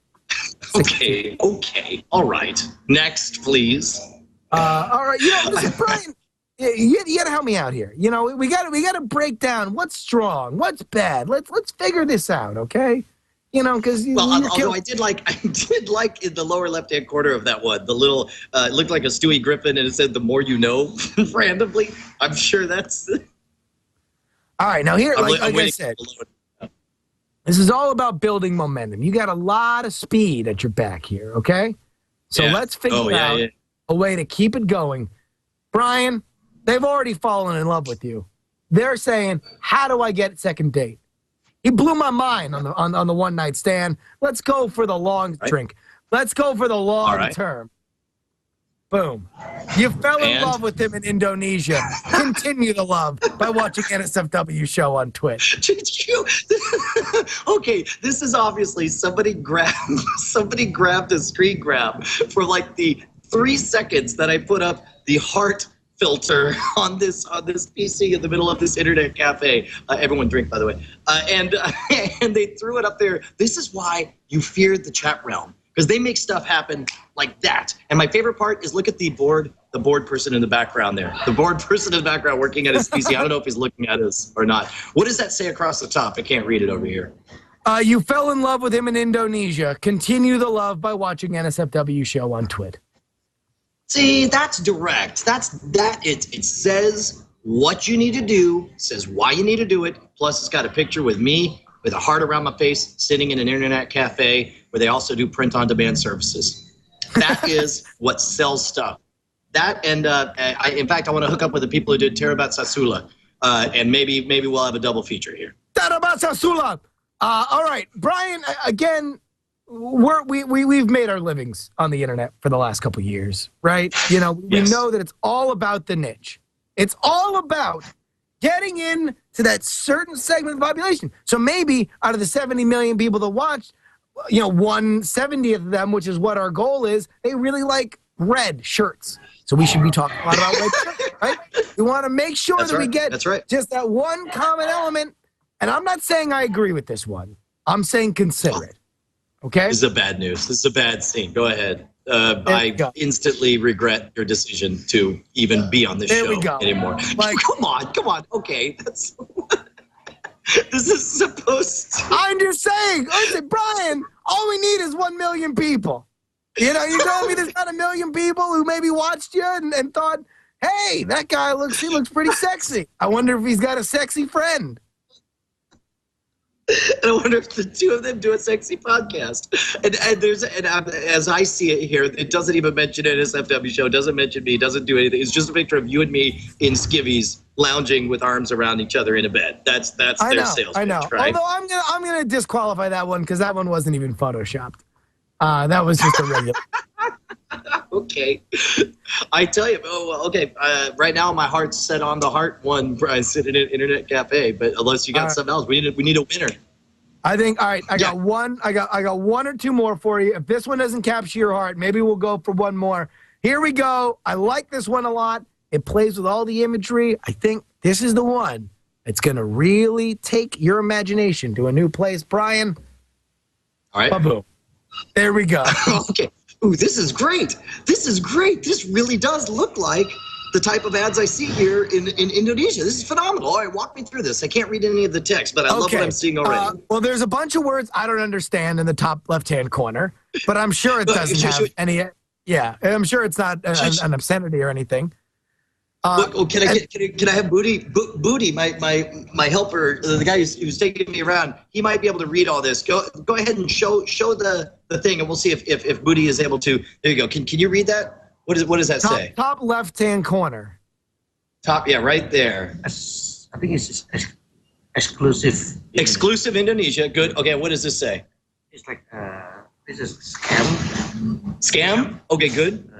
Okay. All right. Next, please. All right. Listen, Brian. You got to help me out here. We got to break down what's strong, what's bad. Let's figure this out, okay? Because although I did like in the lower left-hand corner of that one, the little it looked like a Stewie Griffin, and it said "the more you know" randomly. I'm sure that's. All right, now here, like I said, this is all about building momentum. You got a lot of speed at your back here, okay? So let's figure out a way to keep it going. Brian, they've already fallen in love with you. They're saying, how do I get second date? He blew my mind on the one night stand. Let's go for the long drink. Let's go for the long term. Boom. You fell in love with him in Indonesia. Continue the love by watching NSFW show on Twitch. Okay, this is obviously somebody grabbed a screen grab for like the 3 seconds that I put up the heart filter on this PC in the middle of this internet cafe. Everyone drink, by the way. And they threw it up there. This is why you feared the chat realm, because they make stuff happen like that. And my favorite part is look at the board person in the background there. The board person in the background working at his PC. I don't know if he's looking at us or not. What does that say across the top? I can't read it over here. You fell in love with him in Indonesia. Continue the love by watching NSFW show on Twitch. See, that's direct. It says what you need to do, says why you need to do it, plus it's got a picture with me with a heart around my face sitting in an internet cafe where they also do print-on-demand services. That is what sells stuff. That and in fact, I want to hook up with the people who did Terabat Sasula, and maybe we'll have a double feature here. Terabat Sasula! All right, Brian, again, we've made our livings on the internet for the last couple of years, right? We know that it's all about the niche. It's all about getting in to that certain segment of the population. So maybe out of the 70 million people that watched, 1/70 of them, which is what our goal is, they really like red shirts. So we should be talking a lot about red shirts, right? We want to make sure we get just that one common element. And I'm not saying I agree with this one. I'm saying consider it. Okay. This is bad news. This is a bad scene. Go ahead. I instantly regret your decision to even be on this show anymore. Like, come on. Okay, that's this is supposed to. I'm just saying. Listen, Brian, all we need is 1 million people. You telling me there's not 1 million people who maybe watched you and thought, hey, that guy looks pretty sexy. I wonder if he's got a sexy friend. And I wonder if the two of them do a sexy podcast. And as I see it here, it doesn't even mention NSFW show, doesn't mention me, doesn't do anything. It's just a picture of you and me in skivvies lounging with arms around each other in a bed. That's their sales pitch, right? Although I'm gonna disqualify that one because that one wasn't even photoshopped. That was just a regular. Okay. I tell you, right now my heart's set on the heart one. I sit in an internet cafe, but unless you got something else, we need a winner. I think, all right, I got one or two more for you. If this one doesn't capture your heart, maybe we'll go for one more. Here we go. I like this one a lot. It plays with all the imagery. I think this is the one. It's going to really take your imagination to a new place. Brian. All right. Ba-boom. There we go. Okay. Ooh, this is great. This really does look like the type of ads I see here in Indonesia. This is phenomenal. All right, walk me through this. I can't read any of the text, but I love what I'm seeing already. Well, there's a bunch of words I don't understand in the top left-hand corner, but I'm sure it doesn't have any. Yeah, I'm sure it's not an obscenity or anything. Can I have Booty? Booty, my helper, the guy who's taking me around. He might be able to read all this. Go ahead and show the thing, and we'll see if Booty is able to. There you go. Can you read that? What does that say? Top left-hand corner. Top, yeah, right there. I think it's exclusive. Exclusive Indonesia. Good. Okay, what does this say? It's like this is scam. Scam? Okay, good.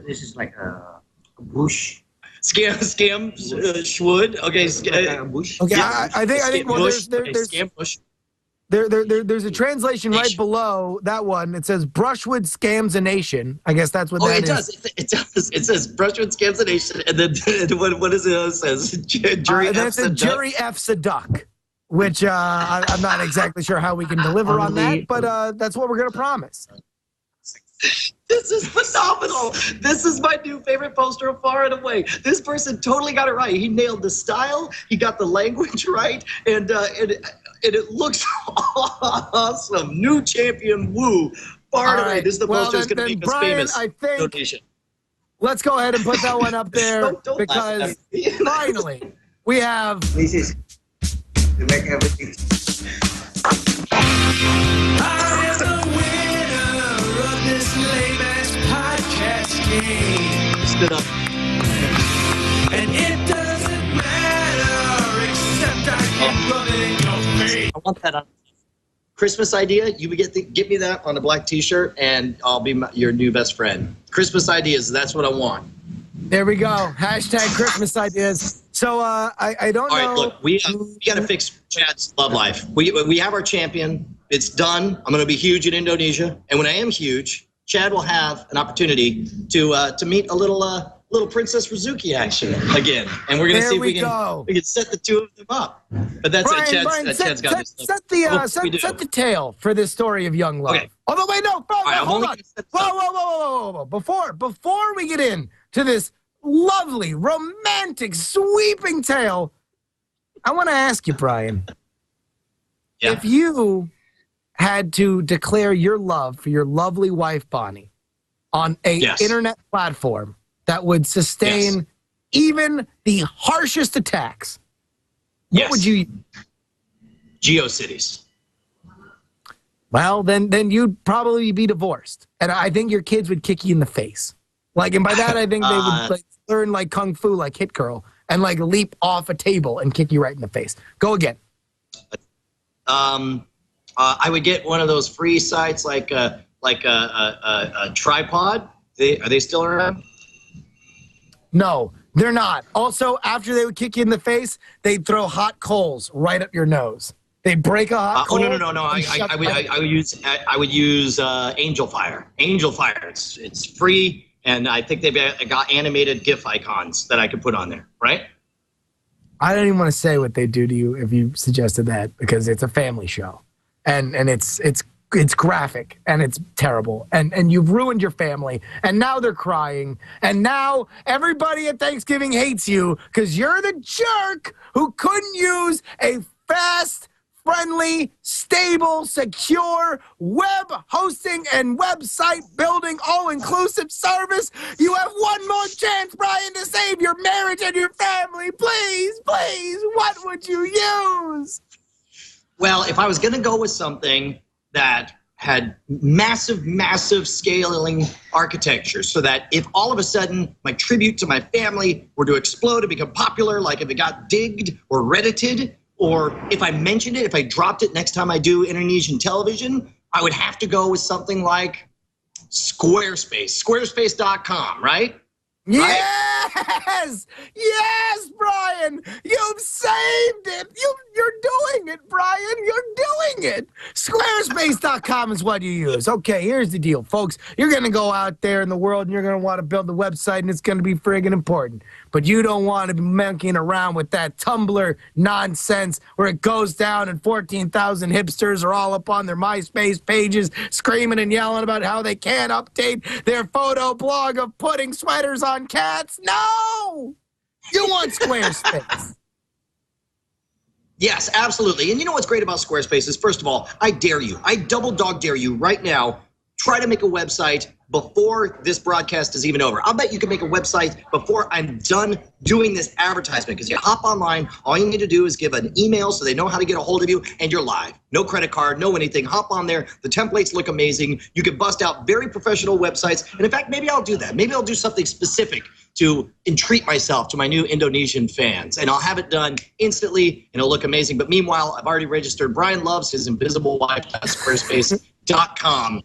This is like a bush. Scam, schwood. Okay, bush. Okay, yeah. I think well, there's scam bush. There's a translation right below that one. It says Brushwood scams a nation. I guess that's what that is. It does. It says Brushwood scams a nation, and then what is it? It says Jury F's a duck, which I'm not exactly sure how we can deliver on that, but that's what we're gonna promise. This is phenomenal. This is my new favorite poster far and away. This person totally got it right. He nailed the style. He got the language right, and it looks awesome. New champion Woo. Far and away. This is the poster that's going to make us famous. I think donation. Let's go ahead and put that one up there because finally we have. This is to make everything. Stood up. And it doesn't matter except I can rub it in your face. I want that on Christmas idea. You would get me that on a black T-shirt, and I'll be your new best friend. Christmas ideas. That's what I want. There we go. Hashtag Christmas ideas. So I don't know. All right, look, we got to fix Chad's love life. We have our champion. It's done. I'm going to be huge in Indonesia, and when I am huge, Chad will have an opportunity to meet a little Princess Rizuki action again, and we're going to see if we can set the two of them up. But that's Brian, it. Chad's got this stuff. Set the tale for this story of young love. Okay. Although wait, no, hold on. Whoa. Before we get in to this lovely, romantic, sweeping tale, I want to ask you, Brian, if you had to declare your love for your lovely wife, Bonnie, on an internet platform that would sustain even the harshest attacks, what would you use? GeoCities. Well, then you'd probably be divorced. And I think your kids would kick you in the face. And by that, I think they would learn Kung Fu like Hit Girl and leap off a table and kick you right in the face. Go again. I would get one of those free sites like a Tripod. Are they still around? No, they're not. Also, after they would kick you in the face, they'd throw hot coals right up your nose. They'd break a hot coal. No. I would use Angel Fire. Angel Fire. It's free, and I think they've got animated GIF icons that I could put on there. Right? I don't even want to say what they do to you if you suggested that because it's a family show. And it's graphic and it's terrible and you've ruined your family and now they're crying and now everybody at Thanksgiving hates you because you're the jerk who couldn't use a fast, friendly, stable, secure web hosting and website building all-inclusive service. You have one more chance, Brian, to save your marriage and your family. Please, what would you use? Well, if I was going to go with something that had massive scaling architecture so that if all of a sudden my tribute to my family were to explode and become popular, like if it got digged or reddited, or if I mentioned it, if I dropped it next time I do Indonesian television, I would have to go with something like Squarespace, squarespace.com, right? Yes! Yes, Brian! You've saved it! You're doing it, Brian! You're it. Squarespace.com is what you use. Okay, here's the deal, folks. You're going to go out there in the world and you're going to want to build a website and it's going to be friggin' important. But you don't want to be monkeying around with that Tumblr nonsense where it goes down and 14,000 hipsters are all up on their MySpace pages screaming and yelling about how they can't update their photo blog of putting sweaters on cats. No! You want Squarespace. Yes, absolutely. And you know what's great about Squarespace is, first of all, I dare you. I double dog dare you right now. Try to make a website before this broadcast is even over. I'll bet you can make a website before I'm done doing this advertisement, because you hop online, all you need to do is give an email so they know how to get a hold of you, and you're live. No credit card, no anything. Hop on there. The templates look amazing. You can bust out very professional websites. And in fact, maybe I'll do that. Maybe I'll do something specific to entreat myself to my new Indonesian fans. And I'll have it done instantly, and it'll look amazing. But meanwhile, I've already registered. Brian loves his invisible wife at Squarespace.com.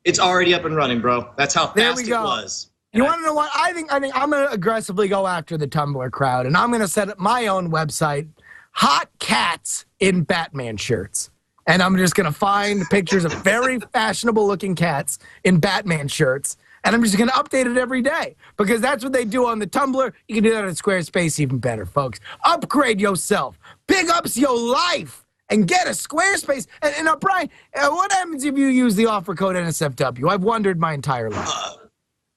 It's already up and running, bro. That's how fast it was. You want to know what? I think I'm going to aggressively go after the Tumblr crowd, and I'm going to set up my own website, Hot Cats in Batman Shirts. And I'm just going to find pictures of very fashionable-looking cats in Batman shirts, and I'm just going to update it every day, because that's what they do on the Tumblr. You can do that on Squarespace even better, folks. Upgrade yourself. Big ups your life. And get a Squarespace. And Brian, what happens if you use the offer code NSFW? I've wondered my entire life.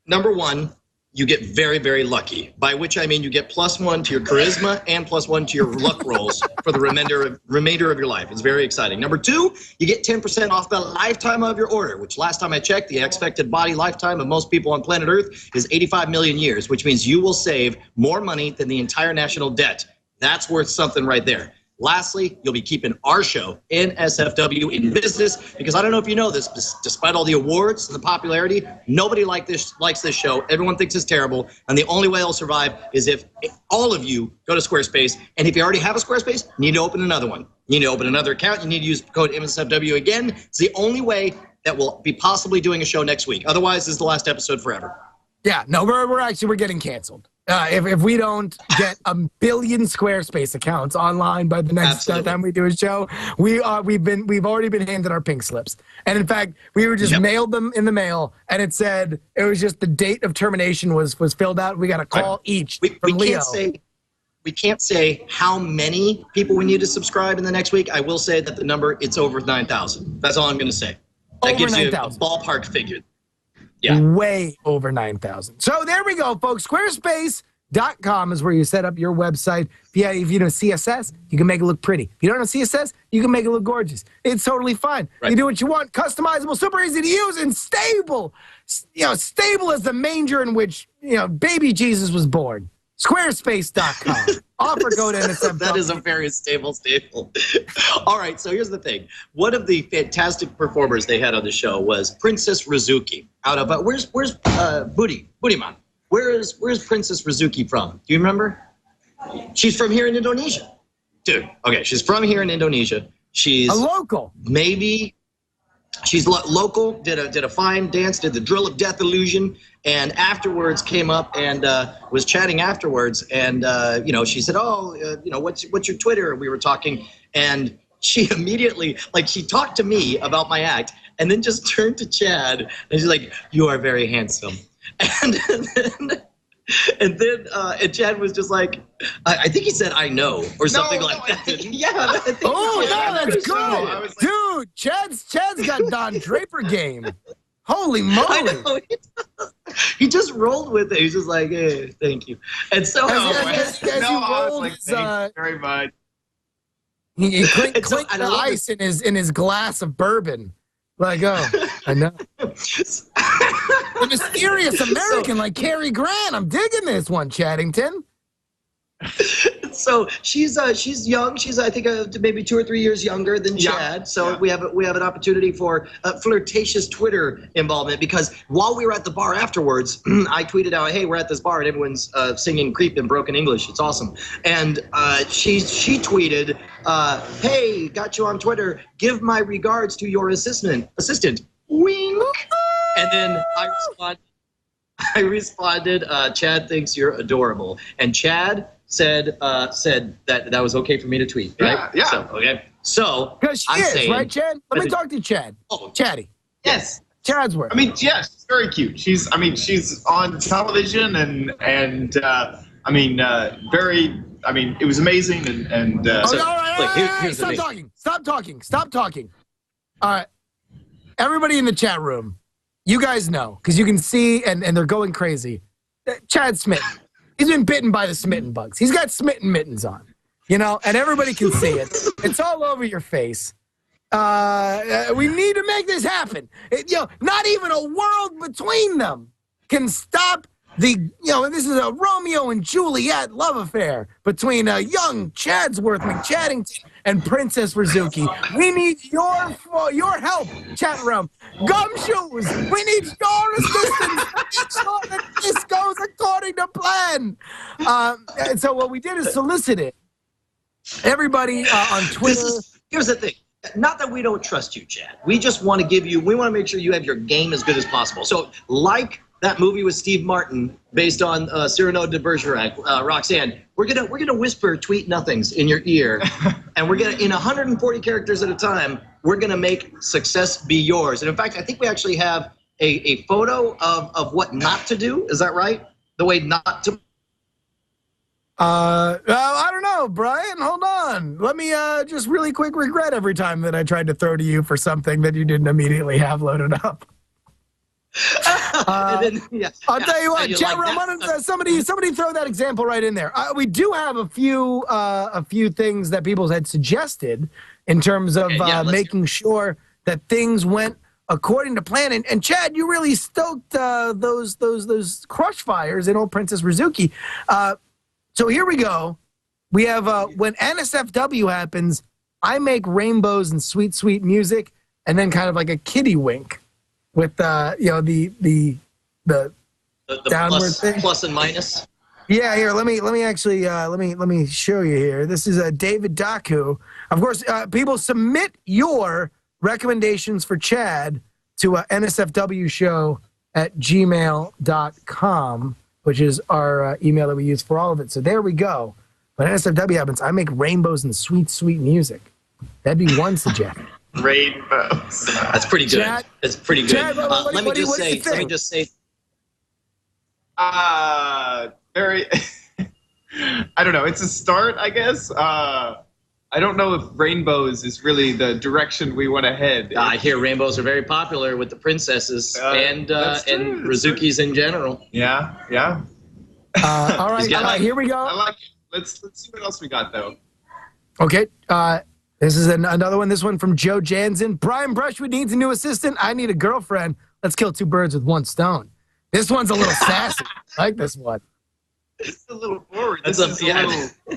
Number one, you get very, very lucky, by which I mean you get +1 to your charisma and +1 to your luck rolls for the remainder of your life. It's very exciting. Number two, you get 10% off the lifetime of your order, which last time I checked, the expected body lifetime of most people on planet Earth is 85 million years, which means you will save more money than the entire national debt. That's worth something right there. Lastly, you'll be keeping our show, NSFW, in business, because I don't know if you know this, but despite all the awards and the popularity, nobody likes this show. Everyone thinks it's terrible, and the only way it'll survive is if all of you go to Squarespace. And if you already have a Squarespace, you need to open another one. You need to open another account. You need to use code NSFW again. It's the only way that we'll be possibly doing a show next week. Otherwise, this is the last episode forever. Yeah, no, we're getting canceled. If we don't get 1 billion Squarespace accounts online by the next time we do a show, we've already been handed our pink slips. And in fact, we were just mailed them in the mail, and it said it was just the date of termination was filled out. We got a call each from Leo. We can't say how many people we need to subscribe in the next week. I will say that the number, it's over 9,000. That's all I'm going to say. That gives you a ballpark figure. Yeah. Way over 9,000. So there we go, folks. Squarespace.com is where you set up your website. If you know CSS, you can make it look pretty. If you don't know CSS, you can make it look gorgeous. It's totally fine. Right. You do what you want. Customizable, super easy to use, and stable. Stable as the manger in which baby Jesus was born. Squarespace.com. Offer code NSFW. That is a very stable. All right, so here's the thing. One of the fantastic performers they had on the show was Princess Rizuki. Out of where's Budiman? Where's Princess Rizuki from? Do you remember? She's from here in Indonesia. Dude, okay, she's from here in Indonesia. She's a local. Maybe she's local, did a fine dance, did the drill of death illusion, and afterwards came up and was chatting afterwards, and she said, what's your Twitter? And we were talking, and she immediately, she talked to me about my act, and then just turned to Chad, and she's like, "You are very handsome." And then Chad was just like, I think he said, "I know," or something like that. Yeah. That's good. Dude, Chad's got Don Draper game. Holy moly. I know. He just rolled with it. He's just like, "Hey, thank you." And so as he rolled his, very much. He clinked the ice in his glass of bourbon. Like, oh, I know. The mysterious American like Cary Grant. I'm digging this one, Chaddington. So she's young. She's I think maybe 2 or 3 years younger than Chad. So we have an opportunity for flirtatious Twitter involvement, because while we were at the bar afterwards, I tweeted out, "Hey, we're at this bar and everyone's singing Creep in broken English. It's awesome." And she tweeted, "Hey, got you on Twitter. Give my regards to your assistant. Wink." And then I responded, "Chad thinks you're adorable." And Chad said that was okay for me to tweet, right? Yeah. So, okay. So Because she I'm is, saying, right, Chad? Let me talk to Chad. Oh, Chatty. Yes. Chadsworth. I mean, yes, she's very cute. She's on television and very. I mean, it was amazing and. All So, right, look, here's the stop thing. talking. Stop talking. All right. Everybody in the chat room, you guys know, because you can see, and they're going crazy. Chad Smitten. He's been bitten by the smitten bugs. He's got smitten mittens on, and everybody can see it. It's all over your face. We need to make this happen. Not even a world between them can stop this is a Romeo and Juliet love affair between young Chadsworth McChaddington and Princess Rizuki. We need your help, chatrealm. Gumshoes, we need your assistance to make sure that this goes according to plan. And so what we did is solicited everybody on Twitter. Here's the thing. Not that we don't trust you, Chad. We just want to we want to make sure you have your game as good as possible. So, like that movie with Steve Martin based on Cyrano de Bergerac, Roxanne, we're gonna whisper tweet nothings in your ear, and we're gonna, in 140 characters at a time, we're gonna make success be yours. And in fact, I think we actually have a photo of what not to do. Is that right? The way not to. I don't know, Brian. Hold on. Let me just really quick regret every time that I tried to throw to you for something that you didn't immediately have loaded up. I'll tell you what, chat room, somebody throw that example right in there. We do have a few things that people had suggested in terms of making sure that things went according to plan. And Chad, you really stoked those crush fires in old Princess Rizuki. So here we go. We have when NSFW happens, I make rainbows and sweet, sweet music, and then kind of like a kiddie wink with the downward thing. Plus and minus. Yeah, here. Let me actually let me show you here. This is David Daku. Of course, people submit your recommendations for Chad to nsfwshow@gmail.com. which is our email that we use for all of it. So there we go. When NSFW happens, I make rainbows and sweet, sweet music. That'd be one suggestion. Rainbows. That's pretty good. Chad, That's pretty good. Chad, Let me just say. Very. I don't know. It's a start, I guess. I don't know if rainbows is really the direction we want to head. I hear rainbows are very popular with the princesses and Rizukis in general. Yeah. All right, here we go. I like it. Let's see what else we got, though. Okay, this is another one. This one from Joe Jansen. Brian Brushwood needs a new assistant. I need a girlfriend. Let's kill two birds with one stone. This one's a little sassy. I like this one. It's a little forward.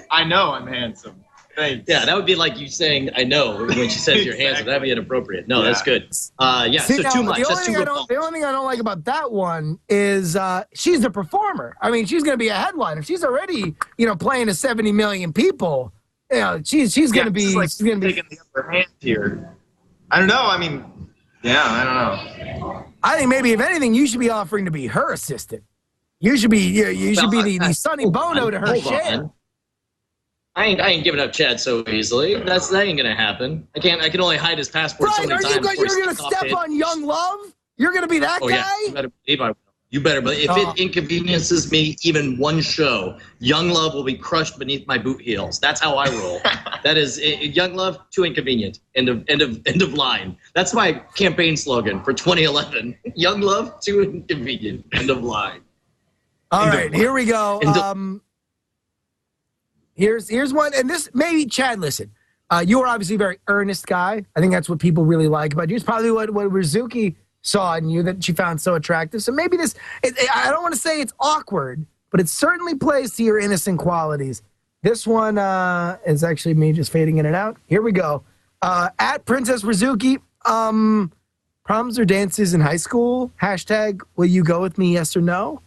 I know I'm handsome. Thanks. Yeah, that would be like you saying "I know" when she says you're handsome. That'd be inappropriate. No, that's good. See, so now, too much. The only thing I don't like about that one is she's a performer. I mean, she's going to be a headliner. She's already, playing to 70 million people. She's going to be. Like she's going to be taking the upper hand here. I don't know. I mean, I don't know. I think maybe if anything, you should be offering to be her assistant. You should be. You should be the Sonny Bono to her Cher. I ain't giving up Chad so easily. That ain't gonna happen. I can only hide his passport so many times. You're gonna step on Young Love? You're gonna be that guy? Yeah, you better believe I will. You better believe. If it inconveniences me even one show, Young Love will be crushed beneath my boot heels. That's how I roll. That is Young Love, too inconvenient. End of line. That's my campaign slogan for 2011. Young Love, too inconvenient. End of line. All right, here we go. Here's one, and this maybe Chad. Listen, you are obviously a very earnest guy. I think that's what people really like about you. It's probably what Rizuki saw in you that she found so attractive. So maybe this. I don't want to say it's awkward, but it certainly plays to your innocent qualities. This one is actually me just fading in and out. Here we go. At Princess Rizuki, proms or dances in high school? # will you go with me? Yes or no?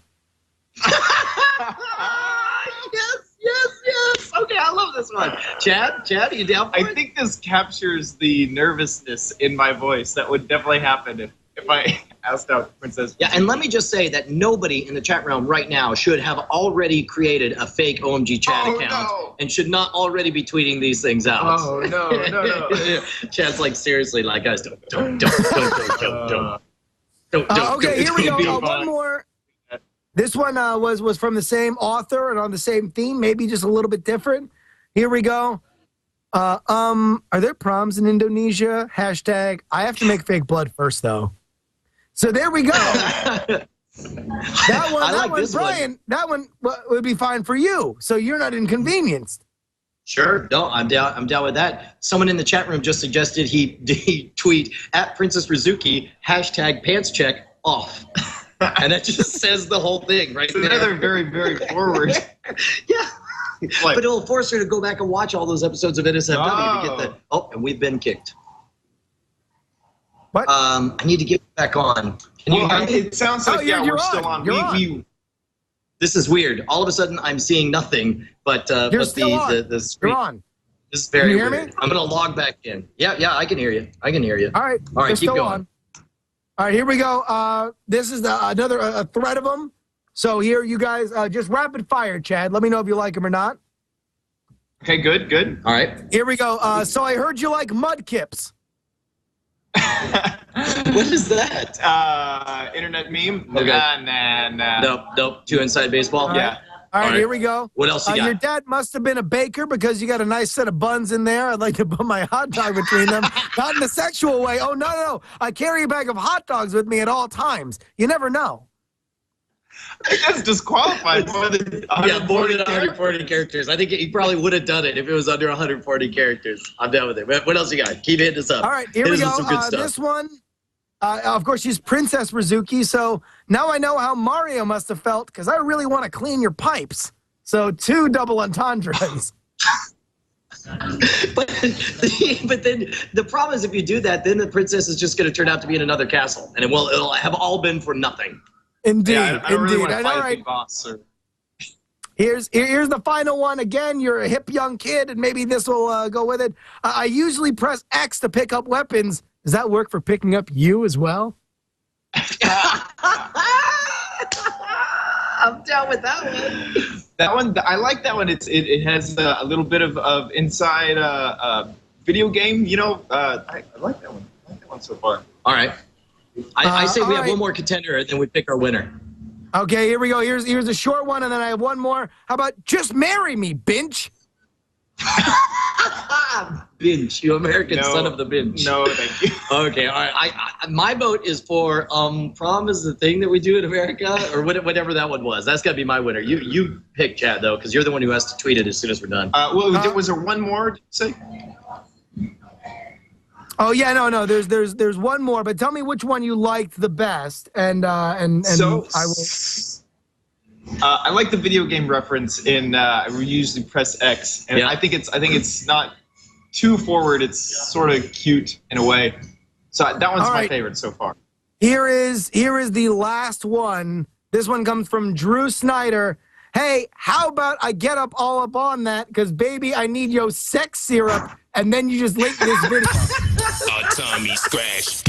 Yes. Okay, I love this one. Chad, are you down for it? I think this captures the nervousness in my voice that would definitely happen if I asked out Princess. Yeah, and let me just say that nobody in the chat realm right now should have already created a fake OMG chat account and should not already be tweeting these things out. Oh, no. Chat's like, seriously, like, guys, don't. Okay, here we It's gonna go. be One fun. more. This one was from the same author and on the same theme, maybe just a little bit different. Here we go. Are there proms in Indonesia? Hashtag, I have to make fake blood first, though. So there we go. That one, Brian, that one would be fine for you. So you're not inconvenienced. Sure, no, I'm down with that. Someone in the chat room just suggested he tweet at Princess Rizuki, hashtag pants check off. And that just says the whole thing right So there. they're very, very forward. Yeah. Like- But it'll force her to go back and watch all those episodes of NSFW to get the. Oh, and we've been kicked. What? I need to get back on. Can you hear me? It sounds like you're we're still on. on. You're on. This is weird. All of a sudden, I'm seeing nothing. But You're still on. the screen. You're on. This is very Can you hear weird. me? I'm gonna log back in. Yeah, I can hear you. All right. All right, You're keep still going. on. All right, here we go. This is another thread of them. So here, you guys, just rapid fire, Chad. Let me know if you like them or not. Okay, good. All right. Here we go. So I heard you like mudkips. What is that? Internet meme? Okay. Nah. Nope. Too inside baseball. Yeah. All right, All right. here we go. What else you got? Your dad must have been a baker because you got a nice set of buns in there. I'd like to put my hot dog between them. Not in a sexual way. Oh, no. I carry a bag of hot dogs with me at all times. You never know. I think that's disqualified. More than More than 140 characters. I think he probably would have done it if it was under 140 characters. I'm down with it. What else you got? Keep hitting us up. All right, here Hit we us go. with some good stuff. This one, of course, she's Princess Rizuki. So now I know how Mario must have felt because I really want to clean your pipes. So 2 double entendres. but then the problem is if you do that, then the princess is just going to turn out to be in another castle, and it'll have all been for nothing. Indeed, Yeah, I don't really indeed. want to And fight all a right, big boss. Or... here's the final one. Again, you're a hip young kid, and maybe this will go with it. I usually press X to pick up weapons. Does that work for picking up you as well? I'm down with that one. That one, I like that one. It has a little bit of inside video game. You know, I like that one. I like that one so far. All right. I say we all have right. one more contender, and then we pick our winner. Okay, here we go. Here's a short one, and then I have one more. How about just marry me, binge? Binge, you American No, son of the binge. No, thank you. Okay, all right. My vote is for prom is the thing that we do in America, or whatever that one was. That's got to be my winner. You pick, Chad, though, because you're the one who has to tweet it as soon as we're done. Was there one more? Did you say? Oh yeah, no. There's one more, but tell me which one you liked the best, and So I will. I like the video game reference in we usually press X, and Yeah. I think it's not too forward. It's sort of cute in a way. So that one's All my right. favorite so far. Here is the last one. This one comes from Drew Snyder. Hey, how about I get up all up on that? Because baby, I need your sex syrup, and then you just link this video. A tummy scratch.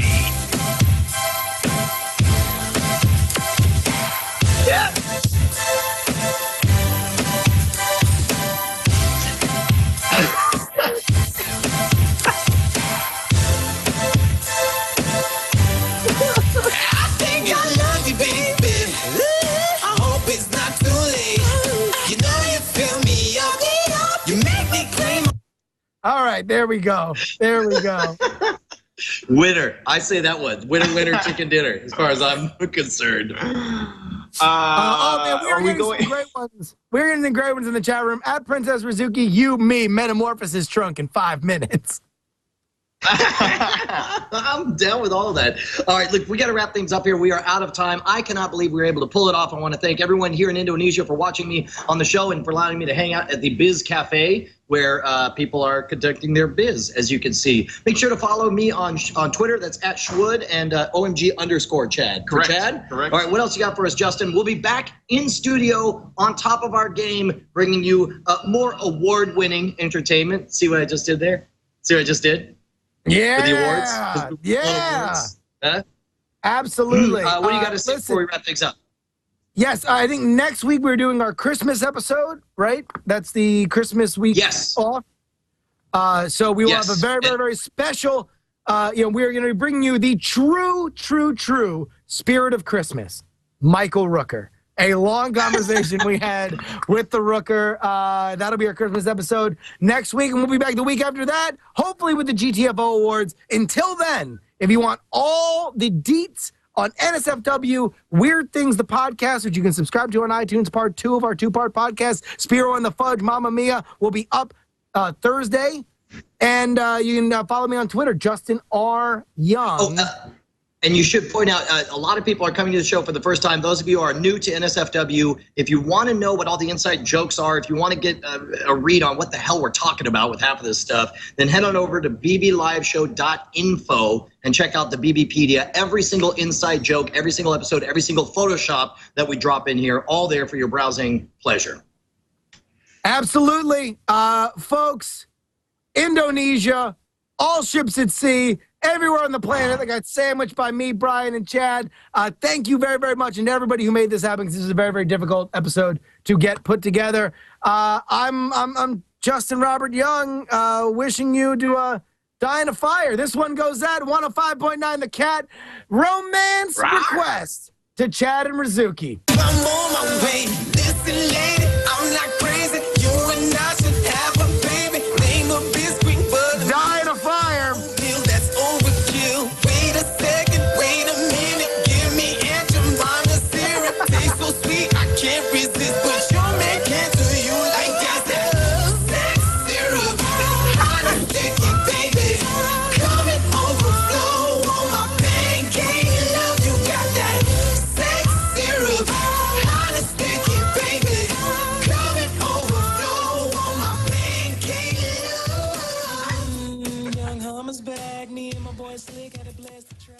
All right, there we go. There we go. Winner. I say that one. Winner, chicken dinner, as far as I'm concerned. Man, Are we we're getting going? some great ones. We're getting the great ones in the chat room. At Princess Rizuki, you, me, metamorphosis trunk in 5 minutes. I'm down with all of that. All right, look, we got to wrap things up here. We are out of time. I cannot believe we were able to pull it off. I want to thank everyone here in Indonesia for watching me on the show and for allowing me to hang out at the Biz Cafe, where people are conducting their biz, as you can see. Make sure to follow me on Twitter. That's at Schwood and OMG_Chad. Correct. Chad? Correct. All right, what else you got for us, Justin? We'll be back in studio on top of our game, bringing you more award-winning entertainment. See what I just did there? See what I just did? Yeah. For the awards? Yeah. Awards. Huh? Absolutely. What do you got to say listen, before we wrap things up? Yes, I think next week we're doing our Christmas episode, right? That's the Christmas week off. So we will have a very, very, very special, we're going to be bringing you the true spirit of Christmas, Michael Rooker. A long conversation we had with the Rooker. That'll be our Christmas episode next week, and we'll be back the week after that, hopefully with the GTFO Awards. Until then, if you want all the deets on NSFW, Weird Things, the podcast, which you can subscribe to on iTunes, part 2 of our 2-part podcast, Spiro and the Fudge, Mamma Mia, will be up Thursday. And you can follow me on Twitter, Justin R. Young. And you should point out, a lot of people are coming to the show for the first time. Those of you who are new to NSFW, if you want to know what all the inside jokes are, if you want to get a read on what the hell we're talking about with half of this stuff, then head on over to bbliveshow.info and check out the BBpedia. Every single inside joke, every single episode, every single Photoshop that we drop in here, all there for your browsing pleasure. Absolutely. Folks, Indonesia, all ships at sea, everywhere on the planet that got sandwiched by me, Brian, and Chad. Thank you very, very much, and to everybody who made this happen, because this is a very, very difficult episode to get put together. I'm Justin Robert Young, wishing you to die in a fire. This one goes out 105.9 The Cat. Romance request to Chad and Rizuki. I'm on my way. Listen, lady, I'm not crazy. You and I should have a baby. Name a biscuit, but Die in a fire. that's overdue. Wait a second, wait a minute. Give me Aunt syrup. Tastes so sweet, I can't resist. But your man can't do you like that. Sex syrup, honey, sticky, baby. Coming overflow on my pancake. Love, you got that. Sex syrup, honey, sticky, baby. Coming overflow on my pancake. Young Hummer's back, me and my boy Slick had a blast to try.